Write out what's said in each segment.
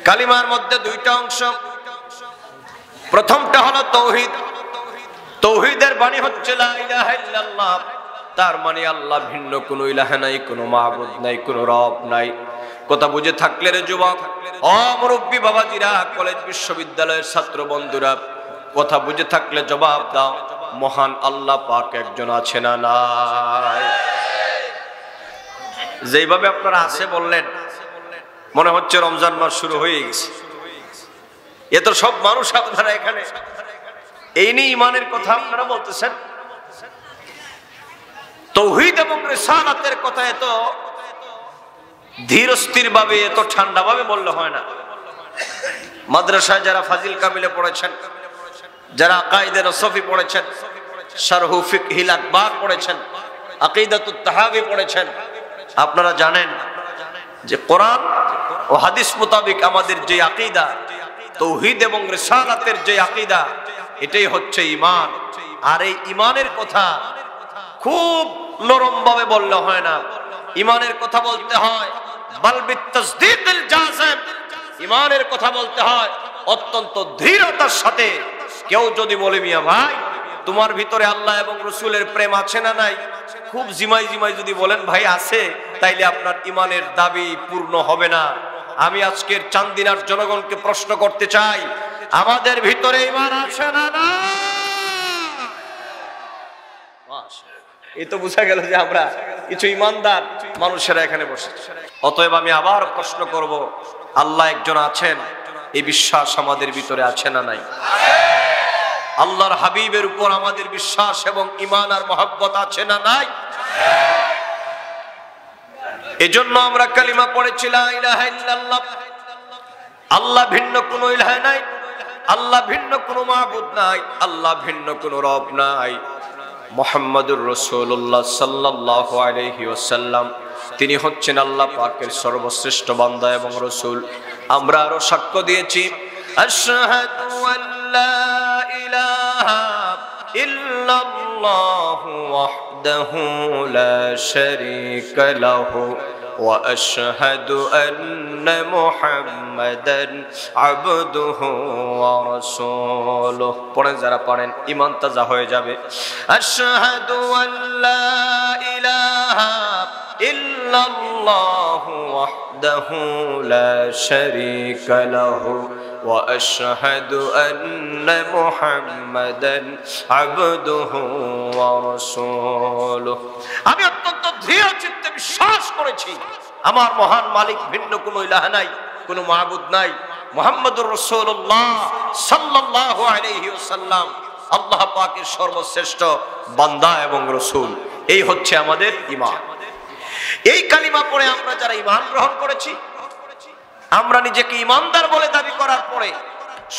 কালিমার মধ্যে দুইটা অংশ। প্রথমটা হলো তাওহীদ। তাওহীদের বাণী হচ্ছে লা ইলাহা ইল্লাল্লাহ, তার মানে আল্লাহ ভিন্ন কোনো ইলাহা নাই, কোনো মাবুদ নাই, কোনো রব নাই। কথা বুঝে থাকলে রে যুবক, ও মুরব্বী বাবাজিরা, কলেজ বিশ্ববিদ্যালয়ের ছাত্র বন্ধুরা, কথা বুঝে থাকলে জবাব দাও, মহান আল্লাহ পাক একজন আছে না নাই? যেইভাবে আপনারা আছে বললেন, মনে হচ্ছে রমজান মাস শুরু হয়ে গেছে। এত সব মানুষ আপনারা এখানে, এই নিয়ে ইমানের কথা আপনারা বলতেছেন। তাওহীদ এবং রিসালাতের কথা এত ধীর স্থির ভাবে, এত ঠান্ডা ভাবে বললে হয় না। মাদ্রাসায় যারা ফাজিল কামিলে পড়েছেন, যারা আকাইদে নসফি পড়েছেন, শারহু ফিকহিল আকবার পড়েছেন, আকিদাতুত তাহাবি পড়েছেন, আপনারা জানেন যে কোরআন ও হাদিস মোতাবেক আমাদের যে আকীদা, তাওহীদ এবং রিসালাতের যে আকীদা, এটাই হচ্ছে ঈমান। আর এই ঈমানের কথা খুব নরম ভাবে বললে হয় না, ঈমানের কথা বলতে হয় বাল বিতাসদীকিল জাযিম। ঈমানের কথা বলতে হয় অত্যন্ত দৃঢ়তার সাথে। কেউ যদি বলে মিয়া ভাই তোমার ভিতরে আল্লাহ এবং রাসূলের প্রেম আছে না নাই, খুব জিমাই জিমাই যদি বলেন ভাই আছে, তাইলে আপনার ঈমানের দাবি পূর্ণ হবে না। আমি আজকের চান্দিনার জনগণকে প্রশ্ন করতে চাই, আমাদের ভিতরে ঈমান আছে না না? এই তো বোঝা গেল যে আমরা কিছু ঈমানদার মানুষেরা এখানে বসেছে। অতএব আমি আবার প্রশ্ন করব, আল্লাহ একজন আছেন, এই বিশ্বাস আমাদের ভিতরে আছে না নাই? আল্লাহর হাবিবের উপর আমাদের বিশ্বাস এবং ঈমান আর মহব্বত আছে না নাই? এজন্য আমরা কালিমা পড়েছি লা ইলাহা ইল্লাল্লাহ, আল্লাহ ভিন্ন কোনো ইলাহ নাই, আল্লাহ ভিন্ন কোনো মাবুদ নাই, আল্লাহ ভিন্ন কোনো রব নাই। মুহাম্মদুর রাসূলুল্লাহ সাল্লাল্লাহু আলাইহি ওয়াসাল্লাম, তিনি হচ্ছেন আল্লাহ পাকের সর্বশ্রেষ্ঠ বান্দা এবং রাসূল। আমরা আরো সাক্ষ্য দিয়েছি, আশহাদু আল্লা ইলাহা ইল্লাল্লাহু ওয়াহদাহু লা শারীকা লাহু ওয়া আশহাদু আন্না মুহাম্মাদান আবদুহু ওয়া রাসূলুহু। পড়েন, যারা পড়েন ঈমান তাজা হয়ে যাবে। আশহাদু আল্লা ইলাহা ইল্লাল্লাহু ওয়াহদাহু লা শারীকা লাহু ওয়া আশহাদু আন্না মুহাম্মাদান আবদুহু ওয়া রাসূলুহু। আমি অত্যন্ত দৃঢ় চিত্তে বিশ্বাস করেছি আমার মহান মালিক ভিন্ন কোনো ইলাহ নাই, কোনো মাবুদ নাই। মুহাম্মদুর রাসূলুল্লাহ সাল্লাল্লাহু আলাইহি ওয়াসাল্লাম আল্লাহ পাকের সর্বশ্রেষ্ঠ বান্দা এবং রাসূল। এই হচ্ছে আমাদের ঈমান। এই কালিমা পড়ে আমরা যারা ঈমান গ্রহণ করেছি, আমরা নিজেকে ঈমানদার বলে দাবি করার পরে,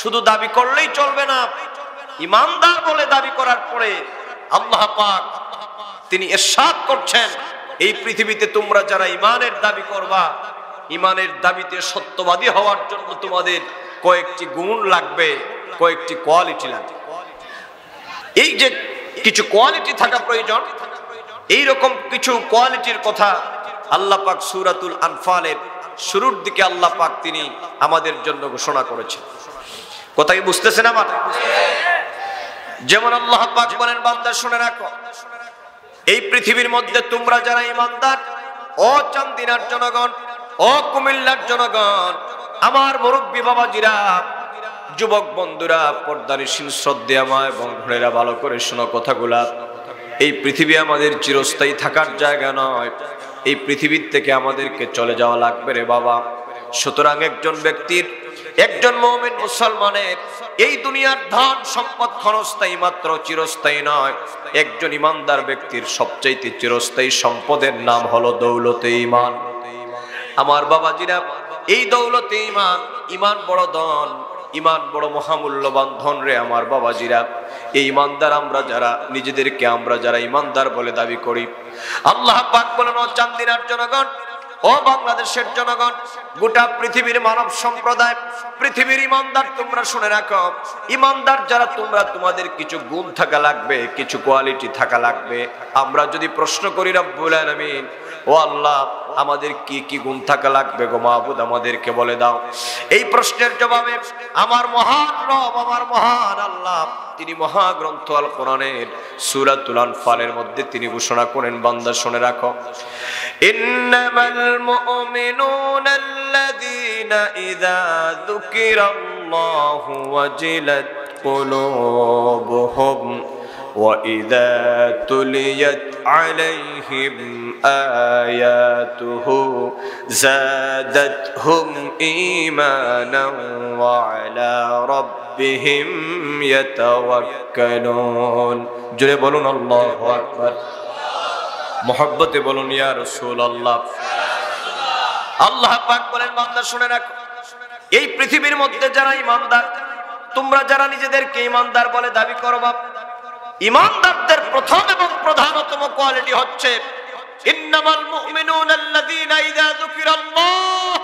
শুধু দাবি করলেই চলবে না, ঈমানদার বলে দাবি করার পরে আল্লাহ পাক তিনি ইরশাদ করছেন, এই পৃথিবীতে তোমরা যারা ঈমানের দাবি করবা, ঈমানের দাবিতে সত্যবাদী হওয়ার জন্য তোমাদের কয়েকটি গুণ লাগবে, কয়েকটি কোয়ালিটি লাগবে। এই যে কিছু কোয়ালিটি থাকা প্রয়োজন, এই রকম কিছু কোয়ালিটির কথা আল্লাহ পাক সূরাতুল আনফালের শুরুর দিকে আল্লাহ পাক তিনি আমাদের জন্য ঘোষণা করেছেন। কথা কি বুঝতেছেন আমার? যেমন আল্লাহ পাক বলেন, বান্দা শুনে রাখো, এই পৃথিবীর মধ্যে তোমরা যারা ঈমানদার, ও চান্দিনার জনগণ, ও কুমিল্লার জনগণ, আমার মুরব্বী বাবাজিরা, যুবক বন্ধুরা, পর্দানিশীল শ্রদ্ধেয় মা এবং ভোরেরা, ভালো করে শোনো কথাগুলা। এই পৃথিবী আমাদের চিরস্থায়ী থাকার জায়গা নয়, এই পৃথিবীর থেকে আমাদেরকে চলে যাওয়া লাগবে রে বাবা। সুতরাং একজন ব্যক্তির, একজন মুমিন মুসলমানের এই দুনিয়ার ধন সম্পদ ক্ষণস্থায়ী মাত্র, চিরস্থায়ী নয়। একজন ঈমানদার ব্যক্তির সবচাইতে চিরস্থায়ী সম্পদের নাম হলো দৌলতে ঈমান। আমার বাবাজিরা, এই দৌলতে ঈমান, ঈমান বড় ধন, ঈমান বড় মহামূল্যবান ধন রে আমার বাবাজিরা। এই ঈমানদার আমরা যারা, নিজেদেরকে আমরা যারা ঈমানদার বলে দাবি করি, আল্লাহ পাক বলেন, ও চান্দিনার জনগণ, ও বাংলাদেশের জনগণ, গোটা পৃথিবীর মানব সম্প্রদায়, পৃথিবীর ঈমানদার তোমরা শুনে রাখো, ঈমানদার যারা তোমরা, তোমাদের কিছু গুণ থাকা লাগবে, কিছু কোয়ালিটি থাকা লাগবে। আমরা যদি প্রশ্ন করি রব্বুল আলামিন ও আল্লাহ আমাদের কি কি গুণ থাকা লাগবে গো মাবুদ আমাদেরকে বলে দাও। এই প্রশ্নের জবাবে আমার মহান রব, আমার মহান আল্লাহ তিনি মহাগ্রন্থ আল কোরআনের সূরাতুল আনফালের মধ্যে তিনি ঘোষণা করেন, বান্দা শুনে রাখো, ইন্নামাল মুমিনুনা আল্লাযীনা ইযা যুকিরাল্লাহু ওয়াজিলাত কুলুবুহুম وَإِذَا تُلِيَتْ عَلَيْهِمْ آيَاتُهُ زَادَتْهُمْ إِيمَانًا وَعَلَى رَبِّهِمْ يَتَوَكَّلُونَ। জোরে বলুন আল্লাহু আকবার, মুহাব্বতে বলুন ইয়া রাসূলুল্লাহ। আল্লাহ পাক বলেন, বান্দা শুনে রাখো, এই পৃথিবীর মধ্যে যারা ঈমানদার, তোমরা যারা নিজেদেরকে ঈমানদার বলে দাবি করবা, ঈমানদারদের প্রথম এবং প্রধানতম কোয়ালিটি হচ্ছে ইন্নামাল মুমিনুনা আল্লাযীনা ইযা যুকিরাল্লাহ।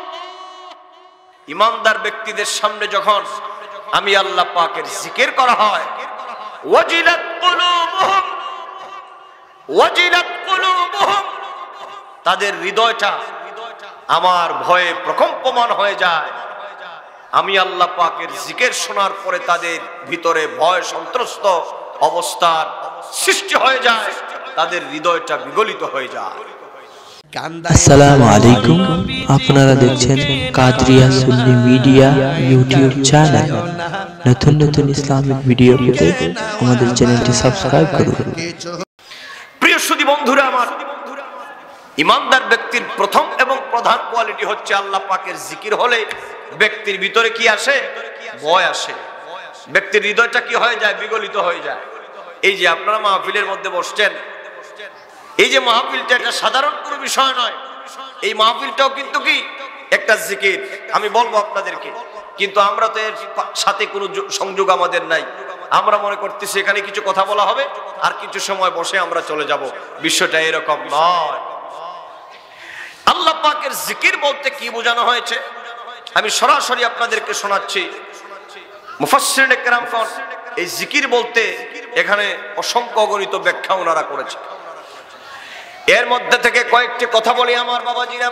ঈমানদার ব্যক্তিদের সামনে যখন আমি আল্লাহ পাকের জিকির করা হয়, ওয়াজিলাত কুলুবুহুম, ওয়াজিলাত কুলুবুহুম, তাদের হৃদয়টা আমার ভয়ে প্রকম্পমান হয়ে যায়। আমি আল্লাহ পাকের জিকির শোনার পরে তাদের ভিতরে ভয় সন্ত্রস্ত অবস্থার সৃষ্টি হয়ে যায়, তাদের হৃদয়টা বিগলিত হয়ে যায়। আসসালামু আলাইকুম, আপনারা দেখছেন কাদরিয়া সুন্নি মিডিয়া ইউটিউব চ্যানেল। নতুন নতুন ইসলামিক ভিডিও পেতে আমাদের চ্যানেলটি সাবস্ক্রাইব করুন। প্রিয় সুধী বন্ধুরা আমার, ঈমানদার ব্যক্তির প্রথম এবং প্রধান কোয়ালিটি হচ্ছে আল্লাহ পাকের জিকির হলে ব্যক্তির ভিতরে কি আসে? ভয় আসে। ব্যক্তির হৃদয়টা কি হয়ে যায়? বিগলিত হয়ে যায়। এই যে আপনারা মাহফিলের মধ্যে বসছেন, এই যে মাহফিলটা একটা সাধারণ কোনো বিষয় নয়, এই মাহফিলটাও কিন্তু কি একটা জিকির। আমি বলবো আপনাদেরকে, কিন্তু আমরা তো এর সাথে কোনো সংযোগ আমাদের নাই। আমরা মনে করতেছি এখানে কিছু কথা বলা হবে আর কিছু সময় বসে আমরা চলে যাব। বিষয়টা এরকম নয়। আল্লাহ পাকের জিকির বলতে কি বোঝানো হয়েছে আমি সরাসরি আপনাদেরকে শোনাচ্ছি। মুফাসসিরিনে কেরামগণ এই জিকির বলতে এখানে অসংখ্য অগণিত ব্যাখ্যা ওনারা করেছে। এর মধ্যে থেকে কয়েকটি কথা বলি আমার বাবাজিরা।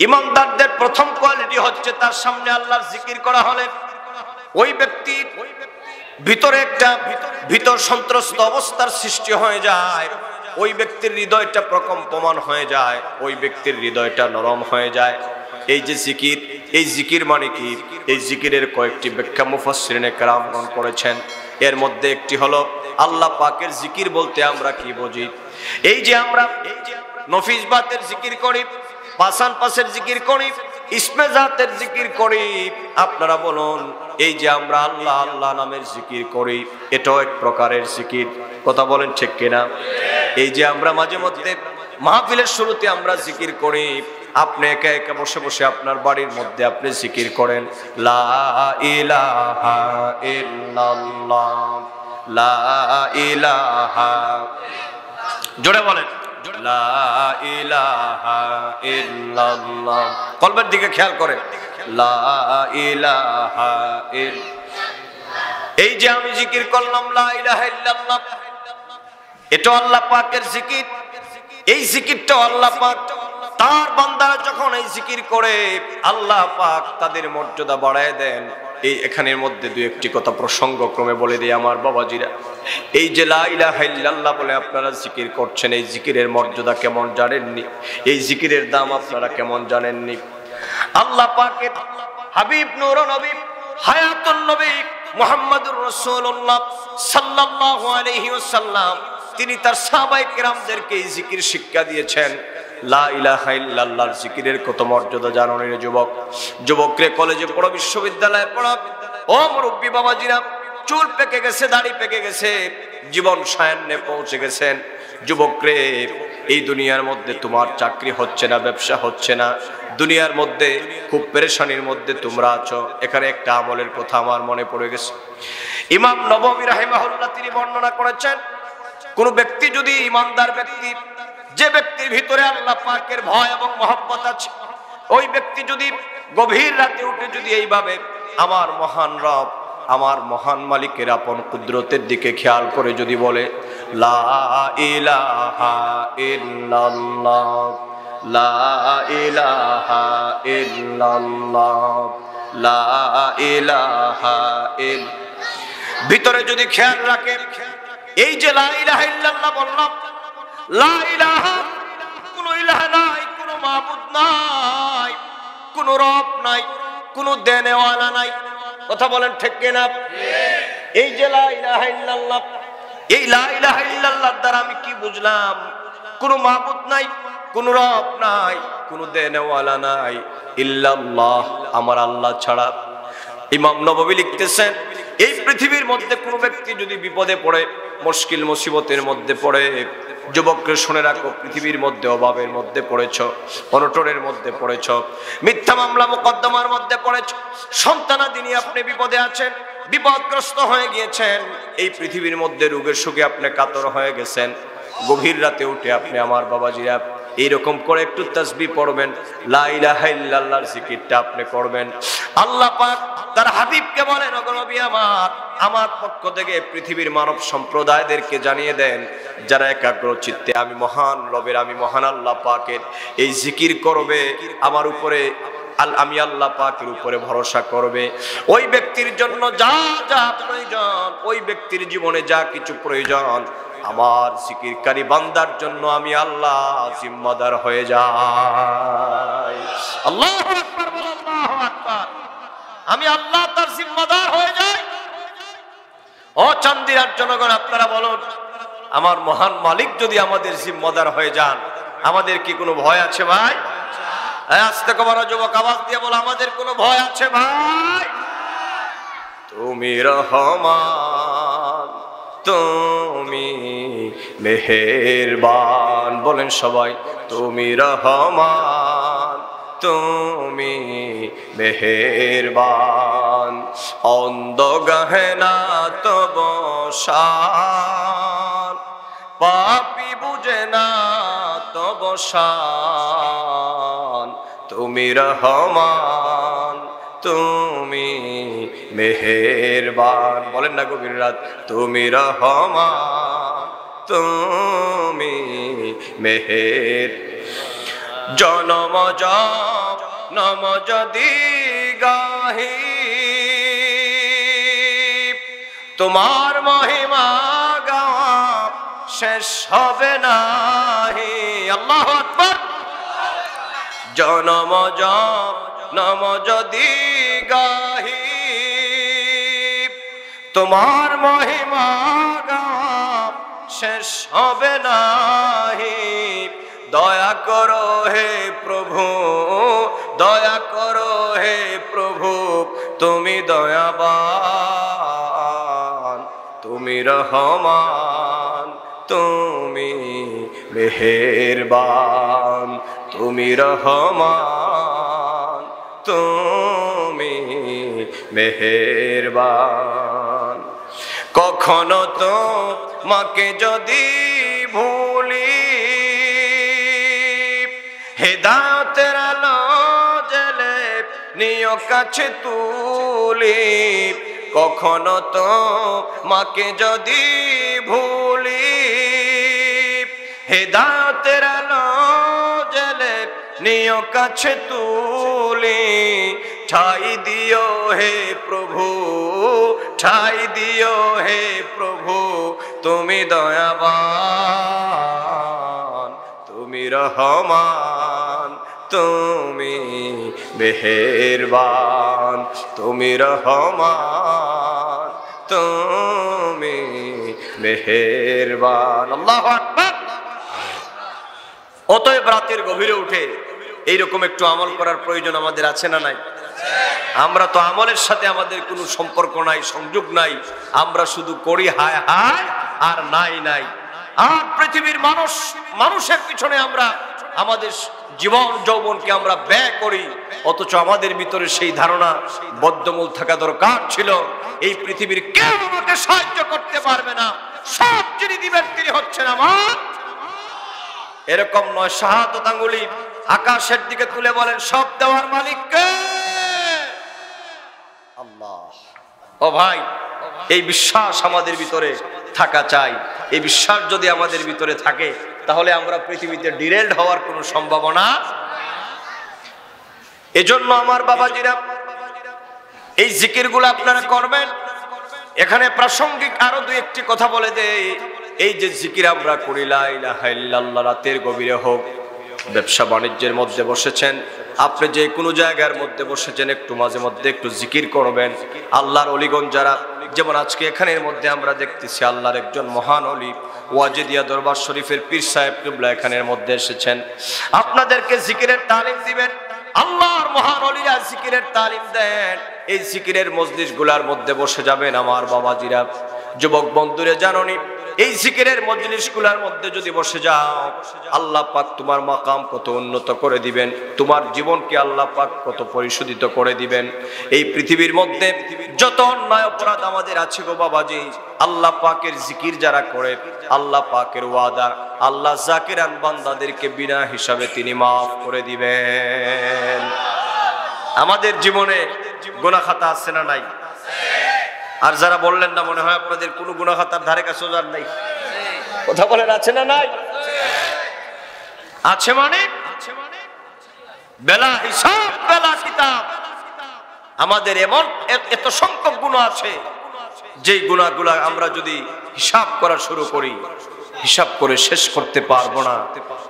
ঈমানদারদের প্রথম কোয়ালিটি হচ্ছে তার সামনে আল্লাহর জিকির করা হলে ওই ব্যক্তির ভিতরে একটা ভিতর সন্ত্রস্ত অবস্থার সৃষ্টি হয়ে যায়, ওই ব্যক্তির হৃদয়টা প্রকম্পমান হয়ে যায়, ওই ব্যক্তির হৃদয়টা নরম হয়ে যায়। এই যে জিকির, এই জিকির মানে কি? এই জিকিরের কয়েকটি ব্যাখ্যা মুফাসসিরিনে কেরামগণ করেছেন। এর মধ্যে একটি হলো আল্লাহ পাকের জিকির বলতে আমরা কি বুঝি। এই যে আমরা নফিস বাতের জিকির করি, পাসান পাসের জিকির করি, ইসমে জাতের জিকির করি, আপনারা বলুন এই যে আমরা আল্লাহ আল্লাহ নামের জিকির করি, এটাও এক প্রকারের জিকির। কথা বলেন ঠিক কিনা? এই যে আমরা মাঝে মধ্যে মাহফিলের শুরুতে আমরা জিকির করি, আপনি একা একা বসে বসে আপনার বাড়ির মধ্যে আপনি জিকির করেন, লা ইলাহা ইল্লাল্লাহ, লা ইলাহা, জোরে বলেন, লা ইলাহা ইল্লাল্লাহ। কলবের দিকে খেয়াল করেন, লা ইলাহা ইল্লাল্লাহ। এই যে আমি জিকির করলাম লা ইলাহা ইল্লাল্লাহ, এটা আল্লাহ পাকের জিকির। এই জিকিরটা আল্লাহ পাক তার বান্দারা যখন এই জিকির করে আল্লাহ পাক তাদের মর্যাদা বাড়ায় দেন। এই এখানের মধ্যে দুই একটি কথা প্রসঙ্গক্রমে বলে দিই আমার বাবাজিরা। এই যে লা ইলাহা ইল্লাল্লাহ বলে আপনারা জিকির করছেন, এই জিকিরের মর্যাদা কেমন জানেননি? এই জিকিরের দাম আপনারা কেমন জানেননি? আল্লাহ পাকের হাবিব নূর নবী হায়াতুন নবী মুহাম্মদুর রাসূলুল্লাহ সাল্লাল্লাহু আলাইহি ওয়াসাল্লাম তিনি তার সাহাবায়ে কেরামদেরকে এই জিকির শিক্ষা দিয়েছেন। লা ইলাহা ইল্লাল্লাহর জিকিরের কত মর্যাদা জানো রে যুবক? যুবকরে কলেজে পড়ো, বিশ্ববিদ্যালয়ে পড়ো, ও মুরব্বী বাবাজিরা, চুল পেকে গেছে, দাড়ি পেকে গেছে, জীবন সায়ান্নে পৌঁছে গেছেন। যুবকরে, এই দুনিয়ার মধ্যে তোমার চাকরি হচ্ছে না, ব্যবসা হচ্ছে না, দুনিয়ার মধ্যে খুব পেরেশানির মধ্যে তোমরা আছো। এখানে একটা আমলের কথা আমার মনে পড়ে গেছে। ইমাম নববী রাহিমাহুল্লাহ তিনি বর্ণনা করেছেন, কোন ব্যক্তি যদি ঈমানদার ব্যক্তি, যে ব্যক্তির ভিতরে আল্লাহ পাকের ভয় এবং মহব্বত আছে, ওই ব্যক্তি যদি গভীর রাতে উঠে যদি এইভাবে আমার মহান রব আমার মহান মালিকের আপন কুদরতের দিকে খেয়াল করে যদি বলে লা ইলাহা ইল্লাল্লাহ, লা ইলাহা ইল্লাল্লাহ, লা ইলাহা ভিতরে যদি খেয়াল রাখে, এই যে লা ইলাহা ইল্লাল্লাহ বললাম, লা ইলাহা কোনো ইলাহ নাই, কোনো মাবুদ নাই, কোনো রব নাই, কোনো দেনেওয়ালা নাই। কথা বলেন ঠিক কিনা? এই যে লা ইলাহা ইল্লাল্লাহ, এই লা ইলাহা ইল্লাল্লাহর দ্বারা আমি কি বুঝলাম? কোনো মাবুদ নাই, কোনো রব নাই, কোনো দেনেওয়ালা নাই, ইল্লাল্লাহ, আমার আল্লাহ ছাড়া। ইমাম নববী লিখতেছেন, এই পৃথিবীর মধ্যে কোনো ব্যক্তি যদি বিপদে পড়ে, মুশকিল মুসিবতের মধ্যে পড়ে, যুবককে শুনে রাখো, পৃথিবীর মধ্যে অভাবের মধ্যে পড়েছ, অনটনের মধ্যে পড়েছ, মিথ্যা মামলা মোকদ্দমার মধ্যে পড়েছ, সন্তানাদি নিয়ে আপনি বিপদে আছেন, বিপদগ্রস্ত হয়ে গিয়েছেন, এই পৃথিবীর মধ্যে রোগের সুখে আপনি কাতর হয়ে গেছেন, গভীর রাতে উঠে আপনি আমার বাবাজিরা এইরকম করে একটু তাসবিহ পড়বেন, লা ইলাহা ইল্লাল্লাহর জিকিরটা আপনি করবেন। আল্লাহ পাক তার হাবিবকে বলেন, ওগো নবী আমার পক্ষ থেকে পৃথিবীর মানব সম্প্রদায়দেরকে জানিয়ে দেন, যারা একাগ্র চিত্তে আমি মহান রবের, আমি মহান আল্লাহ পাকের এই জিকির করবে, আমার উপরে আমি আল্লাহ পাকের উপরে ভরসা করবে, ওই ব্যক্তির জন্য যা যা প্রয়োজন, ওই ব্যক্তির জীবনে যা কিছু প্রয়োজন, আমার জিকিরকারী বান্দার জন্য আমি আল্লাহ জিম্মাদার হয়ে যাই। আল্লাহু আকবার, আল্লাহু আকবার। আমি আল্লাহ তার জিম্মাদার হয়ে যাই। ও চান্দিরার জনগণ, আপনারা বলুন, আমার মহান মালিক যদি আমাদের জিম্মাদার হয়ে যান, আমাদের কি কোনো ভয় আছে ভাই? আস্তে কবর যুবক আওয়াজ দিয়ে বলো, আমাদের কোনো ভয় আছে ভাই? তুমি রহমান, তুমি মেহেরবান, বলেন সবাই, তুমি রহমান, তুমি মেহেরবান, অন্ধ গহনা তব শান, পাপী বুঝে না তব শান, তুমি রহমান, তুমি মেহেরবান, বলেন না গভীর রাত, তুমি রহমান, তুমি মেহের। জনম জনম যদি গাহি তোমার মহিমা গাওয়া শেষ হবে নাহি। আল্লাহু আকবার। জনম জনম যদি গাহি তোমার মহিমা গাওয়া শেষ হবে নাহি। দয়া করো হে প্রভু, দয়া করো হে প্রভু, তুমি দয়াবান, তুমি রহমান, তুমি মেহেরবান, তুমি রহমান, তুমি মেহেরবান। কখনো তো মাকে যদি ভুলি, হেদায়েতের আলো জ্বেলে নিও কাছে তুলি। কখনো তো মাকে যদি ভুলি, হেদায়েতের আলো জ্বেলে নিও কাছে তুলি। ঠাই দিও হে প্রভু, ঠাই দিও হে প্রভু, তুমি দয়াবান, তুমি রহমান, তুমি মেহেরবান, তুমি রহমান, তুমি মেহেরবান। আল্লাহু আকবার। অতএব রাতের গভীরে উঠে এইরকম একটু আমল করার প্রয়োজন আমাদের আছে না নাই? আমরা তো আমলের সাথে আমাদের কোনো সম্পর্ক নাই, সংযোগ নাই, আমরা শুধু করি হায় হায় আর নাই নাই। আর পৃথিবীর মানুষের পিছনে আমরা আমাদের জীবন যৌবনকে আমরা ব্যয় করি, অথচ আমাদের ভিতরে সেই ধারণা বদ্ধমূল থাকা দরকার ছিল, এই পৃথিবীর কেউ আমাকে সাহায্য করতে পারবে না, সব যিনি দিবেন তিনি হচ্ছেন আমার। এরকম নয়, শাহাদাত আঙ্গুলি আকাশের দিকে তুলে বলেন, সব দেওয়ার মালিক কে? আল্লাহ। ও ভাই, এই বিশ্বাস আমাদের ভিতরে থাকা চাই। এই বিশ্বাস যদি আমাদের ভিতরে থাকে তাহলে আমরা পৃথিবীতে ডিরেল্ড হওয়ার কোনো সম্ভাবনা। এজন্য আমার বাবাজিরা, এই জিকিরগুলো আপনারা করবেন। এখানে প্রাসঙ্গিক আরো দুই একটি কথা বলে দেই। এই যে জিকির আমরা করি, লা ইলাহা ইল্লাল্লাহ, রাতের গভীরে হোক, ব্যবসা বাণিজ্যের মধ্যে বসেছেন, আপনি যে কোনো জায়গার মধ্যে বসেছেন, একটু মাঝে মধ্যে একটু জিকির করবেন। আল্লাহর অলিগণ যারা, যেমন আজকে এখানের মধ্যে আমরা দেখতেছি আল্লাহর একজন মহান অলি ওয়াজিদিয়া দরবার শরীফের পীর সাহেব কিবলা এখানের মধ্যে এসেছেন, আপনাদেরকে জিকিরের তালিম দিবেন। আল্লাহর মহান অলিরা জিকিরের তালিম দেন। এই জিকিরের মজলিস গুলার মধ্যে বসে যাবেন আমার বাবাজিরা, যুবক বন্ধুরে, জানোনি এই জিকিরের মজলিস গুলার মধ্যে যদি বসে যাও, আল্লাহ পাক তোমার মাকাম কত উন্নত করে দিবেন, তোমার জীবনকে আল্লাহ পাক কত পরিশোধিত করে দিবেন। এই পৃথিবীর মধ্যে যত অন্যায় অপরাধ আমাদের আছে গো বাবাজি, আল্লাহ পাকের জিকির যারা করে, আল্লাহ পাকের ওয়াদা, আল্লাহ জাকিরান বান্দাদেরকে বিনা হিসাবে তিনি মাফ করে দিবেন। আমাদের জীবনে গুনাহ খাতা আছে না নাই? আর যারা বললেন না, মনে হয় আপনাদের কোনো গুনাহ খাতার ধারে কাছে যান নাই। কথা বলেন, আছে না নাই? আছে মানে বেলা হিসাব বেলা কিতাব। আমাদের এমন এত সংখ্যক গুনাহ আছে, যেই গুনাহগুলো আমরা যদি হিসাব করা শুরু করি, হিসাব করে শেষ করতে পারবো না।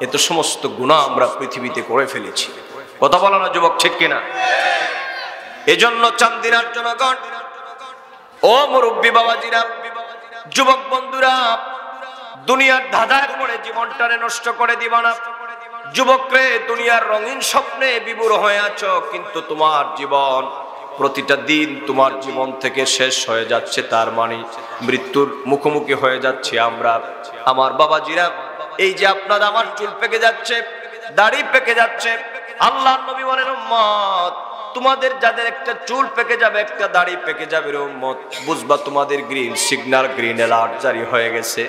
এত সমস্ত গুনাহ আমরা পৃথিবীতে করে ফেলেছি। কথা বলো না যুবক, ঠিক কিনা? এজন্য চান্দিনার জনগণ, ও মুরব্বী বাবাজিরা, যুবক বন্ধুরা, দুনিয়ার ধাঁধায় পড়ে জীবনটারে নষ্ট করে দিবা না। যুবকরে, দুনিয়ার রঙিন স্বপ্নে বিভোর হয়ে আছো, কিন্তু তোমার জীবন প্রতিটা দিন তোমার জীবন থেকে শেষ হয়ে যাচ্ছে, তার মানে মৃত্যুর মুখোমুখি হয়ে যাচ্ছে আমরা। আমার বাবাজিরা, এই যে আপনার আমার চুল পেকে যাচ্ছে, দাড়ি পেকে যাচ্ছে, আল্লাহর নবী বলেন, উম্মত, তোমাদের যাদের একটা চুল পেকে যাবে, একটা দাড়ি পেকে যাবে, উম্মত, বুঝবা তোমাদের গ্রিন সিগন্যাল, গ্রিন অ্যালার্ট জারি হয়ে গেছে।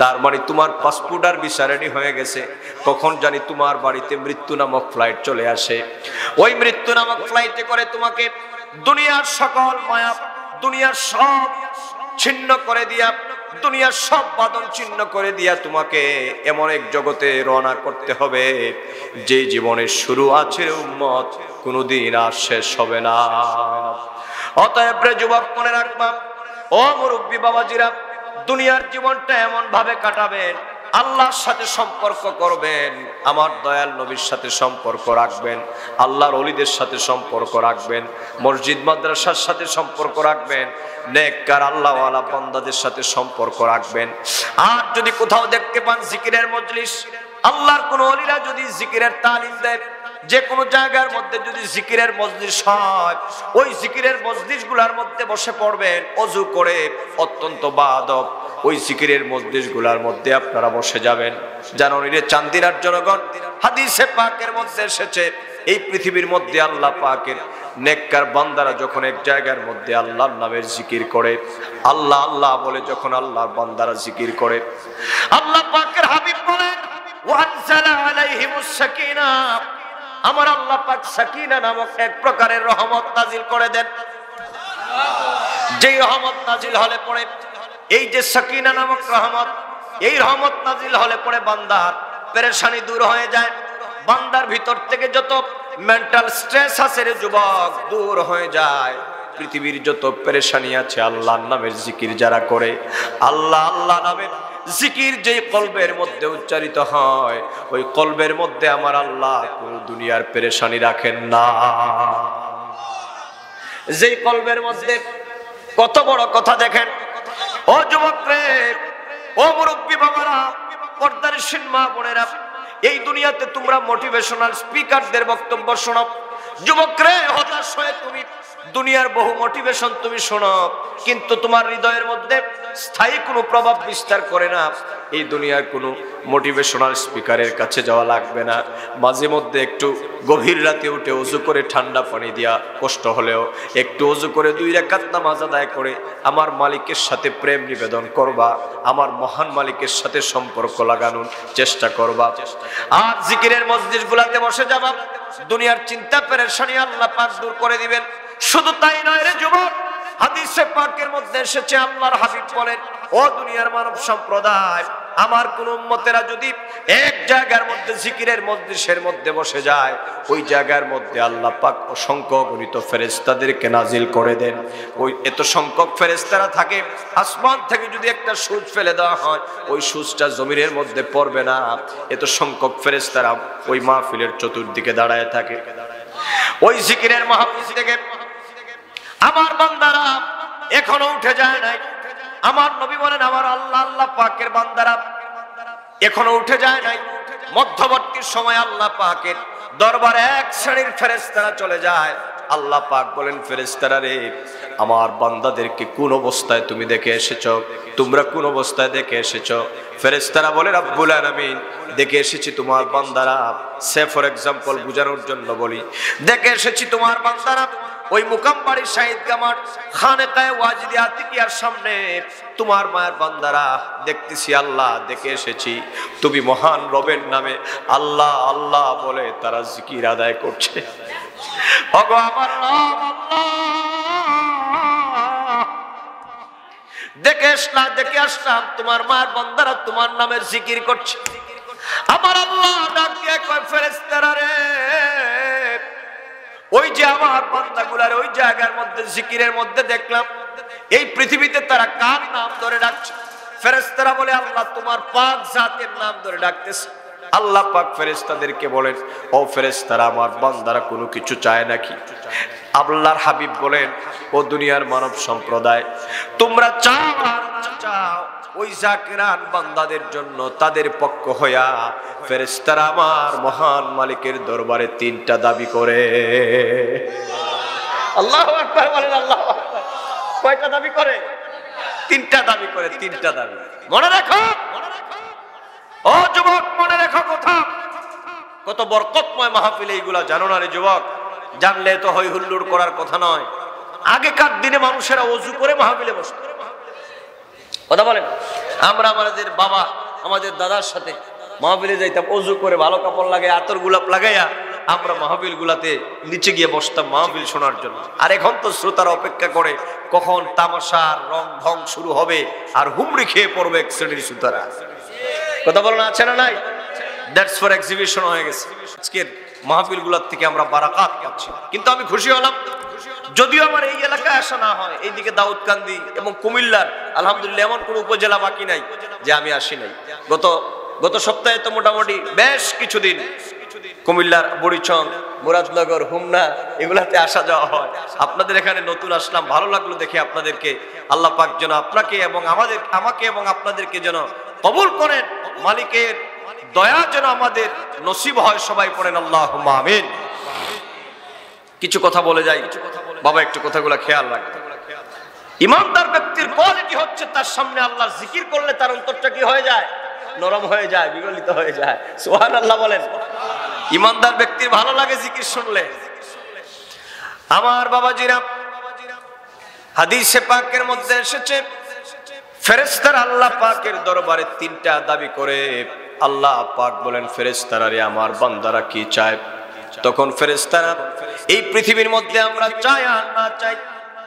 তার মানে তোমার পাসপোর্ট আর ভিসা রেডি হয়ে গেছে। কখন জানি তোমার বাড়িতে মৃত্যু নামক ফ্লাইট চলে আসে। ওই মৃত্যু নামক ফ্লাইটে করে তোমাকে দুনিয়ার সকল মায়া, দুনিয়ার সব ছিন্ন করে দিয়া, দুনিয়ার সব বাঁধন ছিন্ন করে দিয়া তোমাকে এমন এক জগতে রওনা করতে হবে, যে জীবনের শুরু আছে উম্মত, কোনোদিন আর শেষ হবে না। অতএব যুবক, মনে রাখবা, ও মুরব্বী বাবাজিরা, দুনিয়ার জীবনটা এমন ভাবে কাটাবেন, আল্লাহর সাথে সম্পর্ক করবেন, আমার দয়াল নবীর সাথে সম্পর্ক রাখবেন, আল্লাহর ওলিদের সাথে সম্পর্ক রাখবেন, মসজিদ মাদ্রাসার সাথে সম্পর্ক রাখবেন, নেককার আল্লাহওয়ালা বান্দাদের সাথে সম্পর্ক রাখবেন। আর যদি কোথাও দেখতে পান জিকিরের মজলিস, আল্লাহর কোন ওলিরা যদি জিকিরের তালিম দেয়, যে কোনো জায়গার মধ্যে যদি জিকিরের মজলিস হয়, ওই জিকিরের মজলিসগুলোর মধ্যে বসে পড়বেন, ওযু করে অত্যন্ত বাআদব ওই জিকিরের মজলিসগুলোর মধ্যে আপনারা বসে যাবেন। জানেন রে চান্দিনার জনগণ, হাদিসে পাকের মধ্যে এসেছে, এই পৃথিবীর মধ্যে আল্লাহ পাকের নেককার বান্দারা যখন এক জায়গার মধ্যে আল্লাহর নামের জিকির করে, আল্লাহ আল্লাহ বলে যখন আল্লাহর বান্দারা জিকির করে, আল্লাহ পাকের হাবিব বলেন, ওয়ানজালা আলাইহিমুস সাকিনাহ, আমার আল্লাহ পাক সাকিনা নামক এক প্রকারের রহমত নাজিল করে দেন। যেই রহমত নাজিল হলে পড়ে, এই যে সাকিনা নামক রহমত, এই রহমত নাজিল হলে পড়ে বান্দার পেরেশানি দূর হয়ে যায়, বান্দার ভিতর থেকে যত মেন্টাল স্ট্রেস আছে রে যুবক, দূর হয়ে যায়। পৃথিবীর যত পেরেশানি আছে, আল্লাহর নামের জিকির যারা করে, আল্লাহ আল্লাহ নামের জিকির যেই কলবের মধ্যে উচ্চারিত হয়, ওই কলবের মধ্যে আমার আল্লাহ পুরো দুনিয়ার পেরেশানি রাখেন না। যেই কলবের মধ্যে, কত বড় কথা দেখেন ও যুবক রে, ও মুরব্বী বাবারা, পর্দার মা বোনেরা, এই দুনিয়াতে তোমরা মোটিভেশনাল স্পিকারদের বক্তব্য শোনো। যুবক রে, হতাশ হয়ে তুমি দুনিয়ার বহু মোটিভেশন তুমি শোনো, কিন্তু তোমার হৃদয়ের মধ্যে স্থায়ী কোনো প্রভাব বিস্তার করে না। এই দুনিয়ার কোনো মোটিভেশনাল স্পিকারের কাছে যাওয়া লাগবে না। মাঝে মধ্যে একটু গভীর রাতে উঠে ওযু করে ঠান্ডা পানি দিয়া, কষ্ট হলেও একটু ওযু করে 2 রাকাত নামাজ আদায় করে আমার মালিকের সাথে প্রেম নিবেদন করবা, আমার মহান মালিকের সাথে সম্পর্ক লাগানোর চেষ্টা করবা। আর জিকিরের মজলিসগুলোতে বসে যাবা, দুনিয়ার চিন্তা পেরেশানি আল্লাহ পাক দূর করে দিবেন। শুধু তাই নয় রে যুবক, হাদিস হাদিসে পাকের মধ্যে এসেছে আল্লাহর হাবিব বলেন, ও দুনিয়ার মানব সম্প্রদায়, আমার কোন উম্মতেরা যদি এক জায়গার মধ্যে জিকিরের মজলিসের মধ্যে বসে যায়, ওই জায়গার মধ্যে আল্লাহ পাক অসংখ্য গণিত ফেরেশতাদেরকে নাজিল করে দেন। ওই এত সংখ্যক ফেরেশতারা থাকে, আসমান থেকে যদি একটা সূচ ফেলে দেওয়া হয়, ওই সূচটা জমিনের মধ্যে পড়বে না। এত সংখ্যক ফেরেশতারা ওই মাহফিলের চতুর্দিকে দাঁড়ায় থাকে। ওই জিকিরের মাহফিল থেকে আমার বান্দারা এখনো উঠে যায় নাই। আমার নবী বলেন, আমার আল্লাহ পাকের বান্দারা এখনো উঠে যায় নাই। মধ্যবর্তী সময় আল্লাহ পাকের দরবারে এক শ্রেণীর ফেরেশতারা চলে যায়। আল্লাহ পাক বলেন, ফেরেশতারা রে, আমার বান্দাদেরকে কোন অবস্থায় তুমি দেখে এসেছো? তোমরা কোন অবস্থায় দেখে এসেছো? ফেরেশতারা বলে, রব্বুল আলামিন, দেখে এসেছি তোমার বান্দারা, সে ফর এক্সাম্পল বুঝানোর জন্য বলি, দেখে এসেছি তোমার বান্দারা ওই মুকাম বাড়ি শাহিদ গামার খানেকায়ে ওয়াজিদে আতিকিয়ার সামনে তোমার মায়ের বান্দারা দেখতেছি আল্লাহ, দেখে এসেছি তুমি মহান রবের নামে আল্লাহ আল্লাহ বলে তারা জিকির আদায় করছে। ওগো আমার রব আল্লাহ, দেখে আসলাম তোমার মায়ের বান্দারা তোমার নামের জিকির করছে। আমার আল্লাহ ডাক দিয়ে কয়, ফেরেশতারা রে, ওই যে আমার বান্দাগুলার ওই জায়গার মধ্যে জিকিরের মধ্যে দেখলাম, এই পৃথিবীতে তারা কার নাম ধরে ডাকছে? ফেরেশতারা বলে, আল্লাহ তোমার পাক জাতের নাম ধরে ডাকতেছে। আল্লাহ পাক ফেরেশতাদেরকে বলেন, ও ফেরেশতারা, আমার বান্দারা কোনো কিছু চায় নাকি? আল্লাহর হাবিব বলেন, ও দুনিয়ার মানব সম্প্রদায়, তোমরা চাও আর চাও ওই জাকিরান বান্দাদের জন্য তাদের পক্ষ হইয়া ফেরেশতারা আমার মহান মালিকের দরবারে তিনটা দাবি করে। আল্লাহু আকবার বলেন, আল্লাহু আকবার। কয়টা দাবি করে? তিনটা দাবি করে। তিনটা দাবি মনে রাখো, ও যুবক, মনে রাখো কথা। কত বরকতময় মাহফিল এইগুলা, জানো না রে যুবক? জানলে তো হই হুল্লোড় করার কথা নয়। আগেকার দিনে মানুষেরা ওযু করে মাহফিলে বসত। কথা বলেন, আমরা আমাদের বাবা আমাদের দাদার সাথে মাহফিলে যাইতাম, ওযু করে ভালো কাপড় লাগাই আতর গোলাপ লাগাইয়া আমরা মাহফিল গুলাতে নিচে গিয়ে বসতাম মাহফিল শোনার জন্য। আর এখন তো শ্রোতারা অপেক্ষা করে কখন তামাশার রং ঢং শুরু হবে আর হুমড়ি খেয়ে পড়বে এক শ্রেণীর শ্রোতারা। কথা বলেন, আছে না নাই? দ্যাটস ফর এক্সিবিশন হয়ে গেছে। আজকের মাহফিল গুলার থেকে আমরা বারাকাত পাচ্ছি। কিন্তু আমি খুশি হলাম, যদিও আমার এই এলাকায় আসা না হয়, এইদিকে দাউদকান্দি এবং কুমিল্লার আলহামদুলিল্লাহ এমন কোন উপজেলা বাকি নাই যে আমি আসি নাই। গত সপ্তাহে তো মোটামুটি বেশ কিছুদিন কুমিল্লার বড়িচং, মুরাদনগর, হুমনা এগুলাতে আসা যাওয়া হয়। আপনাদের এখানে নতুন আসলাম, ভালো লাগলো দেখে আপনাদেরকে। আল্লাহ পাক যেন আপনাকে এবং আমাকে এবং আপনাদেরকে যেন কবুল করেন, মালিকের দয়া যেন আমাদের নসিব হয়। সবাই পড়েন আল্লাহুম্মা আমিন। কিছু কথা বলে যাই বাবা, একটু কথাগুলো খেয়াল রাখবেন। ইমানদার ব্যক্তির কোয়ালিটি হচ্ছে তার সামনে আল্লাহর জিকির করলে তার অন্তরটা কি হয়ে যায়? নরম হয়ে যায়, বিগলিত হয়ে যায়। সুবহানাল্লাহ বলেন। ইমানদার ব্যক্তির ভালো লাগে জিকির শুনলে। আমার বাবাজিরা, হাদিসে পাকের মধ্যে এসেছে ফেরেশতারা আল্লাহ পাকের দরবারে তিনটা দাবি করে। আল্লাহ পাক বলেন, ফেরেশতারা রে, আমার বান্দারা কি চায়? তখন ফেরেশতারা, এই পৃথিবীর মধ্যে আমরা চাই আর না চাই,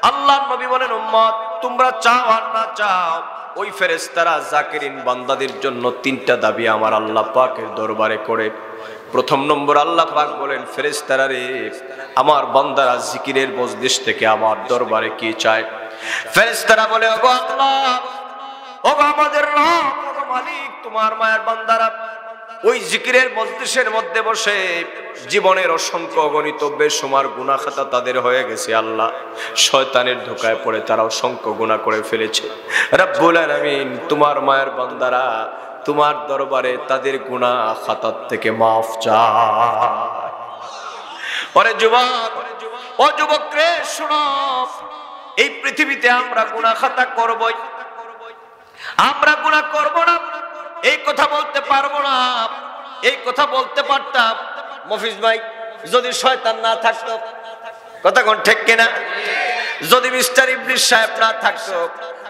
আল্লাহর নবী বলেন, উম্মত তোমরা চাও আর না চাও, ওই ফেরেশতারা জাকিরিন বান্দাদের জন্য তিনটা দাবি আমার আল্লাহ পাকের দরবারে করে। প্রথম নম্বর, আল্লাহ পাক বলেন, ফেরেশতারা রে, আমার বান্দারা জিকিরের মজলিস থেকে আমার দরবারে কি চায়? ফেরেশতারা বলে, ওগো আল্লাহ, ওগো আমাদের রব, ওগো মালিক, তোমার মায়ের বান্দারা ওই জিকিরের মজলিসের মধ্যে বসে জীবনের অসংখ্য অগণিত বেসুমার গুনাহ খাতা তাদের হয়ে গেছে। আল্লাহ, শয়তানের ধোঁকায় পড়ে তারা অসংখ্য গুনাহ করে ফেলেছে। রব্বুল আলামিন, তোমার মায়ের বান্দারা তোমার দরবারে তাদের গুনাহ খাতা থেকে মাফ চায়। ওরে যুবক, ও যুবক রে, শোনো, এই পৃথিবীতে আমরা গুনাহ খাতা করবই। আমরা গুনাহ করব না এই কথা বলতে পারবো না। এই কথা বলতে পারতাম মফিজ ভাই, যদি শয়তান না থাকতো। কথা কোন ঠিক কিনা? যদি মিস্টার ইবলিস সাহেব না থাকতো,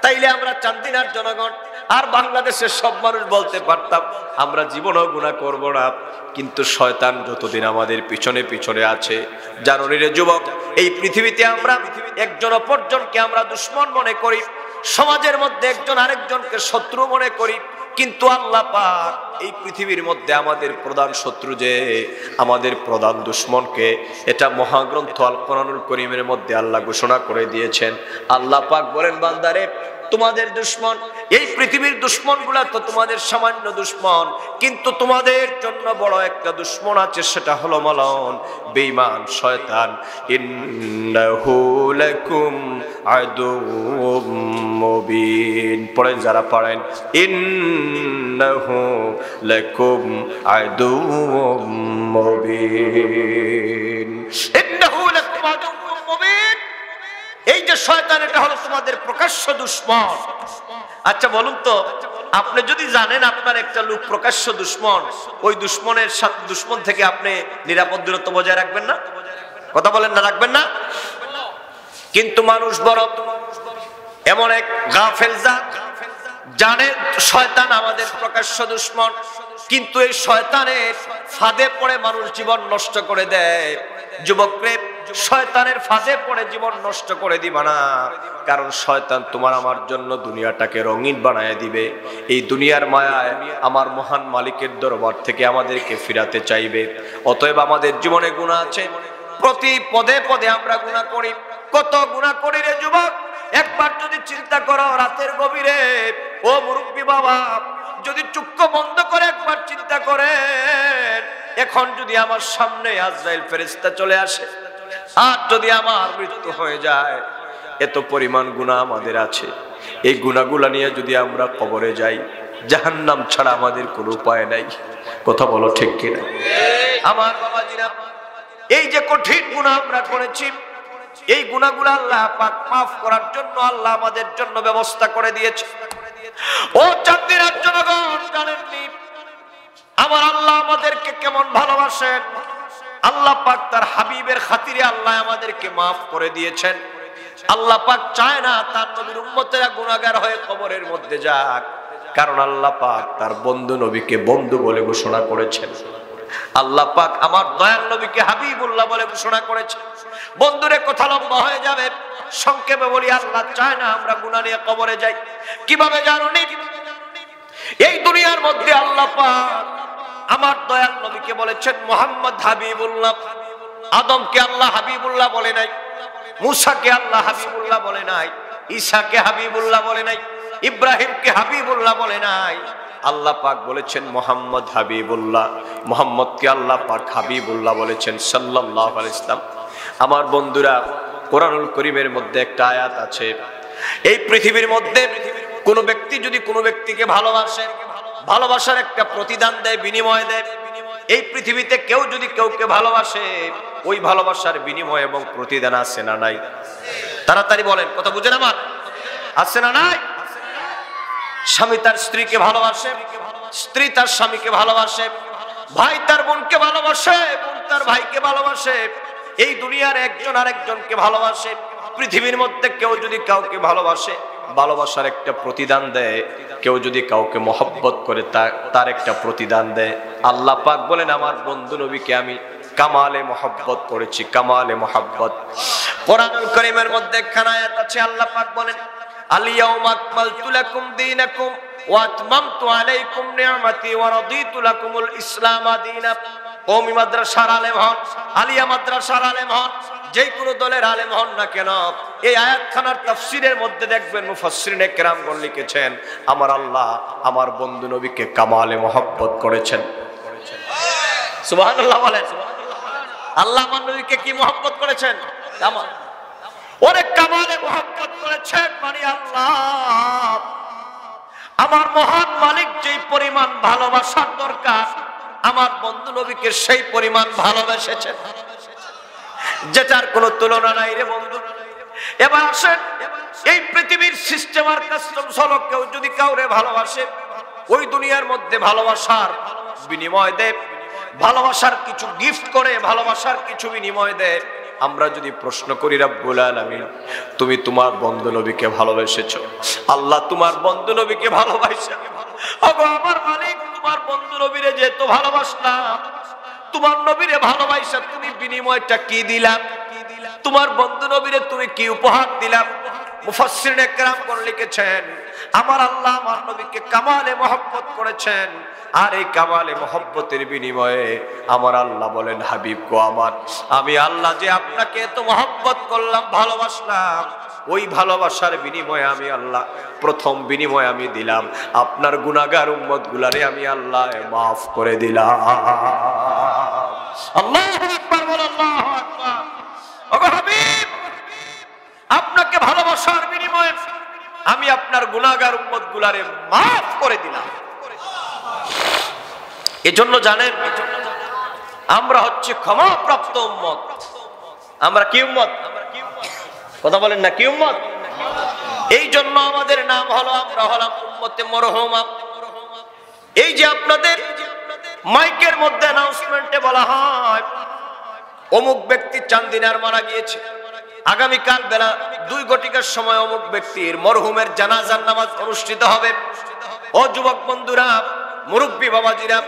তাইলে আমরা চান্দিনার জনগণ আর বাংলাদেশের সব মানুষ বলতে পারতাম আমরা জীবনেও গুনাহ করব না, কিন্তু শয়তান যতদিন আমাদের পিছনে পিছনে আছে। জানো রে যুবক, এই পৃথিবীতে আমরা একজন অপরজনকে আমরা দুশমন মনে করি, সমাজের মধ্যে একজন আরেকজনকে শত্রু মনে করি, কিন্তু আল্লাহ পাক এই পৃথিবীর মধ্যে আমাদের প্রধান শত্রু যে, আমাদের প্রধান দুশমনকে, এটা মহাগ্রন্থ আল কোরআনুল কারীমের মধ্যে আল্লাহ ঘোষণা করে দিয়েছেন। আল্লাহ পাক বলেন, বান্দারে তোমাদের দুশমন, এই পৃথিবীর দুশমনগুলা তো তোমাদের সামান্য দুশমন, কিন্তু তোমাদের জন্য বড় একটা দুশমন আছে, সেটা হলো মালাউন, বেঈমান, শয়তান। ইন্নাহু লাকুম আদুউম মুবিন। পড়েন যারা পারেন, ইন্নাহু লাকুম আদুউম মুবিন। ইন্নাহু লাকুম আদুউম মুবিন। এই যে শয়তান, এটা হলো তোমাদের প্রকাশ্য দুশমন। আচ্ছা বলুন তো, আপনি যদি জানেন আপনার একটা লোক প্রকাশ্য দুশমন, ওই দুশমনের সাথে, দুশমন থেকে আপনি নিরাপদ দূরত্ব বজায় রাখবেন না? কথা বলেন না, রাখবেন না? কিন্তু মানুষ বড় এমন এক গাফেল জাত, জানে শয়তান আমাদের প্রকাশ্য দুশমন, কিন্তু এই শয়তানের ফাঁদে পড়ে মানুষ জীবন নষ্ট করে দেয়। যুবকরে, শয়তানের ফাঁদে পড়ে জীবন নষ্ট করে দিবা না, কারণ শয়তান তোমার আমার জন্য দুনিয়াটাকে রঙিন বানায় দিবে। এই দুনিয়ার মায়ায় আমার মহান মালিকের দরবার থেকে আমাদেরকে ফিরাতে চাইবে। অতএব আমাদের জীবনে গুনাহ আছে, প্রতি পদে পদে আমরা গুনাহ করি। কত গুনাহ করি রে যুবক, একবার যদি চিন্তা করো রাতের গভীরে, ও মুরব্বী বাবা, যদি চক্ষু বন্ধ করে একবার চিন্তা করেন, এখন যদি আমার সামনে আজরাইল ফেরেশতা চলে আসে আর যদি আমার মৃত্যু হয়ে যায়, এত পরিমাণ গুনাহ আমাদের আছে, এই গুনাহগুলা নিয়ে যদি আমরা কবরে যাই, জাহান্নাম ছাড়া আমাদের কোনো উপায় নাই। কথা বলো ঠিক কিনা? আমার বাবাজিরা, এই যে কঠিন গুনাহ আমরা করেছি, এই গুনাহগুলো আল্লাহ পাক মাফ করার জন্য আল্লাহ আমাদের জন্য ব্যবস্থা করে দিয়েছে। ও চাঁদের জনগণ, জানেননি আমার আল্লাহ আমাদেরকে কেমন ভালোবাসেন? আল্লাহ পাক তার হাবিবের খাতিরে আল্লাহ আমাদেরকে মাফ করে দিয়েছেন। আল্লাহ পাক চায় না তার নবীর উম্মতেরা গুনাহগার হয়ে কবরের মধ্যে যাক, কারণ আল্লাহ পাক তার বন্ধু নবীকে বন্ধু বলে ঘোষণা করেছেন। আল্লাহ পাক আমার দয়াল নবীকে হাবিবুল্লাহ বলে ঘোষণা করেছেন। বন্ধুরে, কথা লম্বা হয়ে যাবে, সংক্ষেপে বলি, আল্লাহ চায় না আমরা গুনাহ নিয়ে কবরে যাই। কিভাবে জানেন? এই দুনিয়ার মধ্যে আল্লাহ পাক আমার দয়াল নবীকে বলেছেন মুহাম্মদ হাবিবুল্লাহ। আদমকে আল্লাহ হাবিবুল্লাহ বলে নাই, মুসাকে আল্লাহ হাবিবুল্লাহ বলে নাই, ঈসাকে হাবিবুল্লাহ বলে নাই, ইব্রাহিমকে হাবিবুল্লাহ বলে নাই। আল্লাহ পাক বলেছেন মুহাম্মদ হাবিবুল্লাহ। মুহাম্মদকে আল্লাহ পাক হাবিবুল্লাহ বলেছেন সাল্লাল্লাহু আলাইহি ওয়াসাল্লাম। আমার বন্ধুরা, কোরআনুল কারীমের মধ্যে একটা আয়াত আছে, এই পৃথিবীর মধ্যে কোন ব্যক্তি যদি কোনো ব্যক্তিকে ভালোবাসে, ভালোবাসার একটা প্রতিদান দেয়, বিনিময় দেয়। এই পৃথিবীতে কেউ যদি কাউকে ভালোবাসে, ওই ভালোবাসার বিনিময় এবং প্রতিদান আছে না নাই? তাড়াতাড়ি বলেন, কথা বুঝেন আমার? আছে না নাই? স্বামী তার স্ত্রীকে ভালোবাসে, স্ত্রী তার স্বামীকে ভালোবাসে, ভাই তার বোনকে ভালোবাসে, বোন তার ভাইকে ভালোবাসে। এই দুনিয়ার একজন আরেকজনকে ভালোবাসে। পৃথিবীর মধ্যে কেউ যদি কাউকে ভালোবাসে, ভালোবাসার একটা প্রতিদান দেয়। কেউ যদি কাউকে মহব্বত করে, তার একটা প্রতিদান দেয়। আল্লাহ পাক বলেন আমার বন্ধু নবীকে আমি কামালে মহব্বত করেছি, কামালে মহব্বত। কোরআনুল কারীমের মধ্যে একখানা আয়াত আছে, আল্লাহ পাক বলেন আল-ইয়াউমা আকমালতু লাকুম দীনাকুম ওয়া আতমামতু আলাইকুম নি'মাতি ওয়া রাদিতু লাকুমুল ইসলাম দীনা। কওমি মাদ্রাসার আলেম হন, আলিয়া মাদ্রাসার আলেম হন, যে কোনো দলের আলেম হন না কেন, এই আয়াতখানার তাফসীরের মধ্যে দেখবেন মুফাসসিরিনে কেরামগণ লিখেছেন আমার আল্লাহ আমার বন্ধু নবীকে কামালে মহব্বত করেছেন। সুবহানাল্লাহ বলেন। আল্লাহ আমার নবীকে কি মহব্বত করেছেন? কামাল। ওরে কামালে মহব্বত করেছেন মানে আল্লাহ আমার মহান মালিক যেই পরিমাণ ভালোবাসার দরকার, আমার বন্ধু নবীকে সেই পরিমাণ ভালোবেসেছেন, যেটার কোনো তুলনা নাই রে বন্ধু। এবার আসেন, এই পৃথিবীর সিস্টেম আর কাস্টমস হলো, কেউ যদি কাউরে ভালোবাসে, ওই দুনিয়ার মধ্যে ভালোবাসার বিনিময় দেয়, ভালোবাসার কিছু গিফট করে, ভালোবাসার কিছু বিনিময় দেয়। আমরা যদি প্রশ্ন করি রব্বুল আলামিন তুমি তোমার বন্ধু নবীকে ভালোবেসেছো, আল্লাহ তোমার বন্ধু নবীকে ভালোবাসে, ওগো আমার মালিক তোমার বন্ধু নবীরে যে তো ভালোবাসলাম, তোমার নবীরে ভালোবাসা তুমি বিনিময়টা কি দিলাম, তোমার বন্ধু নবীরে তুমি কি উপহার দিলাম? মুফাসসিরিনে কেরামগণ লিখেছেন আমার আল্লাহ আমার নবীকে কামালে মহব্বত করেছেন, আর এই কামালে মহব্বতের বিনিময়ে আমার আল্লাহ বলেন হাবিব গো আমার, আমি আল্লাহ যে আপনাকে এত মহব্বত করলাম ভালোবাসলাম, ওই ভালোবাসার বিনিময়ে আমি আল্লাহ প্রথম বিনিময় আমি দিলাম আপনার গুনাহগার উম্মত গুলারে আমি আল্লাহ মাফ করে দিলাম। আল্লাহু আকবার, আল্লাহু আকবার। ওগো হাবিব আপনাকে ভালোবাসার বিনিময়ে আমি আপনার গুনাহগার উম্মত গুলারে মাফ করে দিলাম। এজন্য জানেন আমরা হচ্ছে ক্ষমাপ্রাপ্ত উম্মত। আমরা কি উম্মত? কথা বলেন না, কি উম্মত? এই জন্য আমাদের নাম হলো, আমরা হলাম উম্মতে মরহুমা। এই যে আপনাদের মাইকের মধ্যে অ্যানাউন্সমেন্টে বলা হয় অমুক ব্যক্তি চান্দিনার মারা গিয়েছে, আগামীকাল বেলা 2 ঘটিকার সময় অমুক ব্যক্তির মরহুমের জানাজার নামাজ অনুষ্ঠিত হবে। ও যুবক বন্ধুরা, মুরব্বী বাবাজিরা,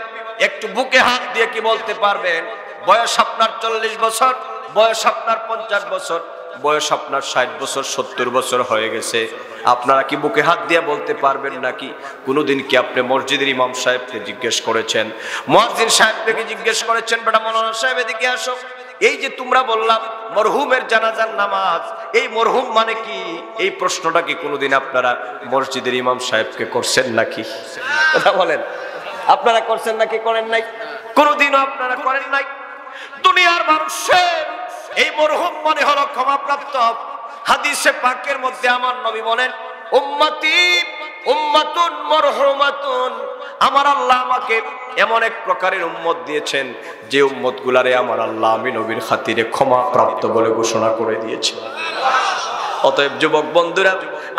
একটু বুকে হাত দিয়ে কি বলতে পারবেন বয়স আপনার 40 বছর, বয়স আপনার 50 বছর, বয়স আপনার 60 বছর 70 বছর হয়ে গেছে, আপনারা কি বুকে হাত দিয়ে বলতে পারবেন নাকি কোনোদিন কি আপনি মসজিদের ইমাম সাহেবকে জিজ্ঞেস করেছেন, মুয়াজ্জিন সাহেবকে জিজ্ঞেস করেছেন বেটা মৌলানা সাহেব এদিকে আসো, এই যে তোমরা বললাম মরহুমের জানাজার নামাজ, এই মরহুম মানে কি, এই প্রশ্নটা কি কোনোদিন আপনারা মসজিদের ইমাম সাহেবকে করছেন নাকি? কথা বলেন, আপনারা করছেন নাকি করেন নাই? কোনোদিনও আপনারা করেন নাই। দুনিয়ার মানুষের এই মরহুম মানে হলো ক্ষমাপ্রাপ্ত। হাদিসে পাকের মধ্যে আমার নবী বলেন উম্মতি উম্মাতুন মারহুমাতুন, আমার আল্লাহ আমাকে এমন এক প্রকারের উম্মত দিয়েছেন যে উম্মত গুলারে আমার আল্লাহ আমি নবীর খাতিরে ক্ষমাপ্রাপ্ত বলে ঘোষণা করে দিয়েছেন। অতএব যুবক বন্ধুরা,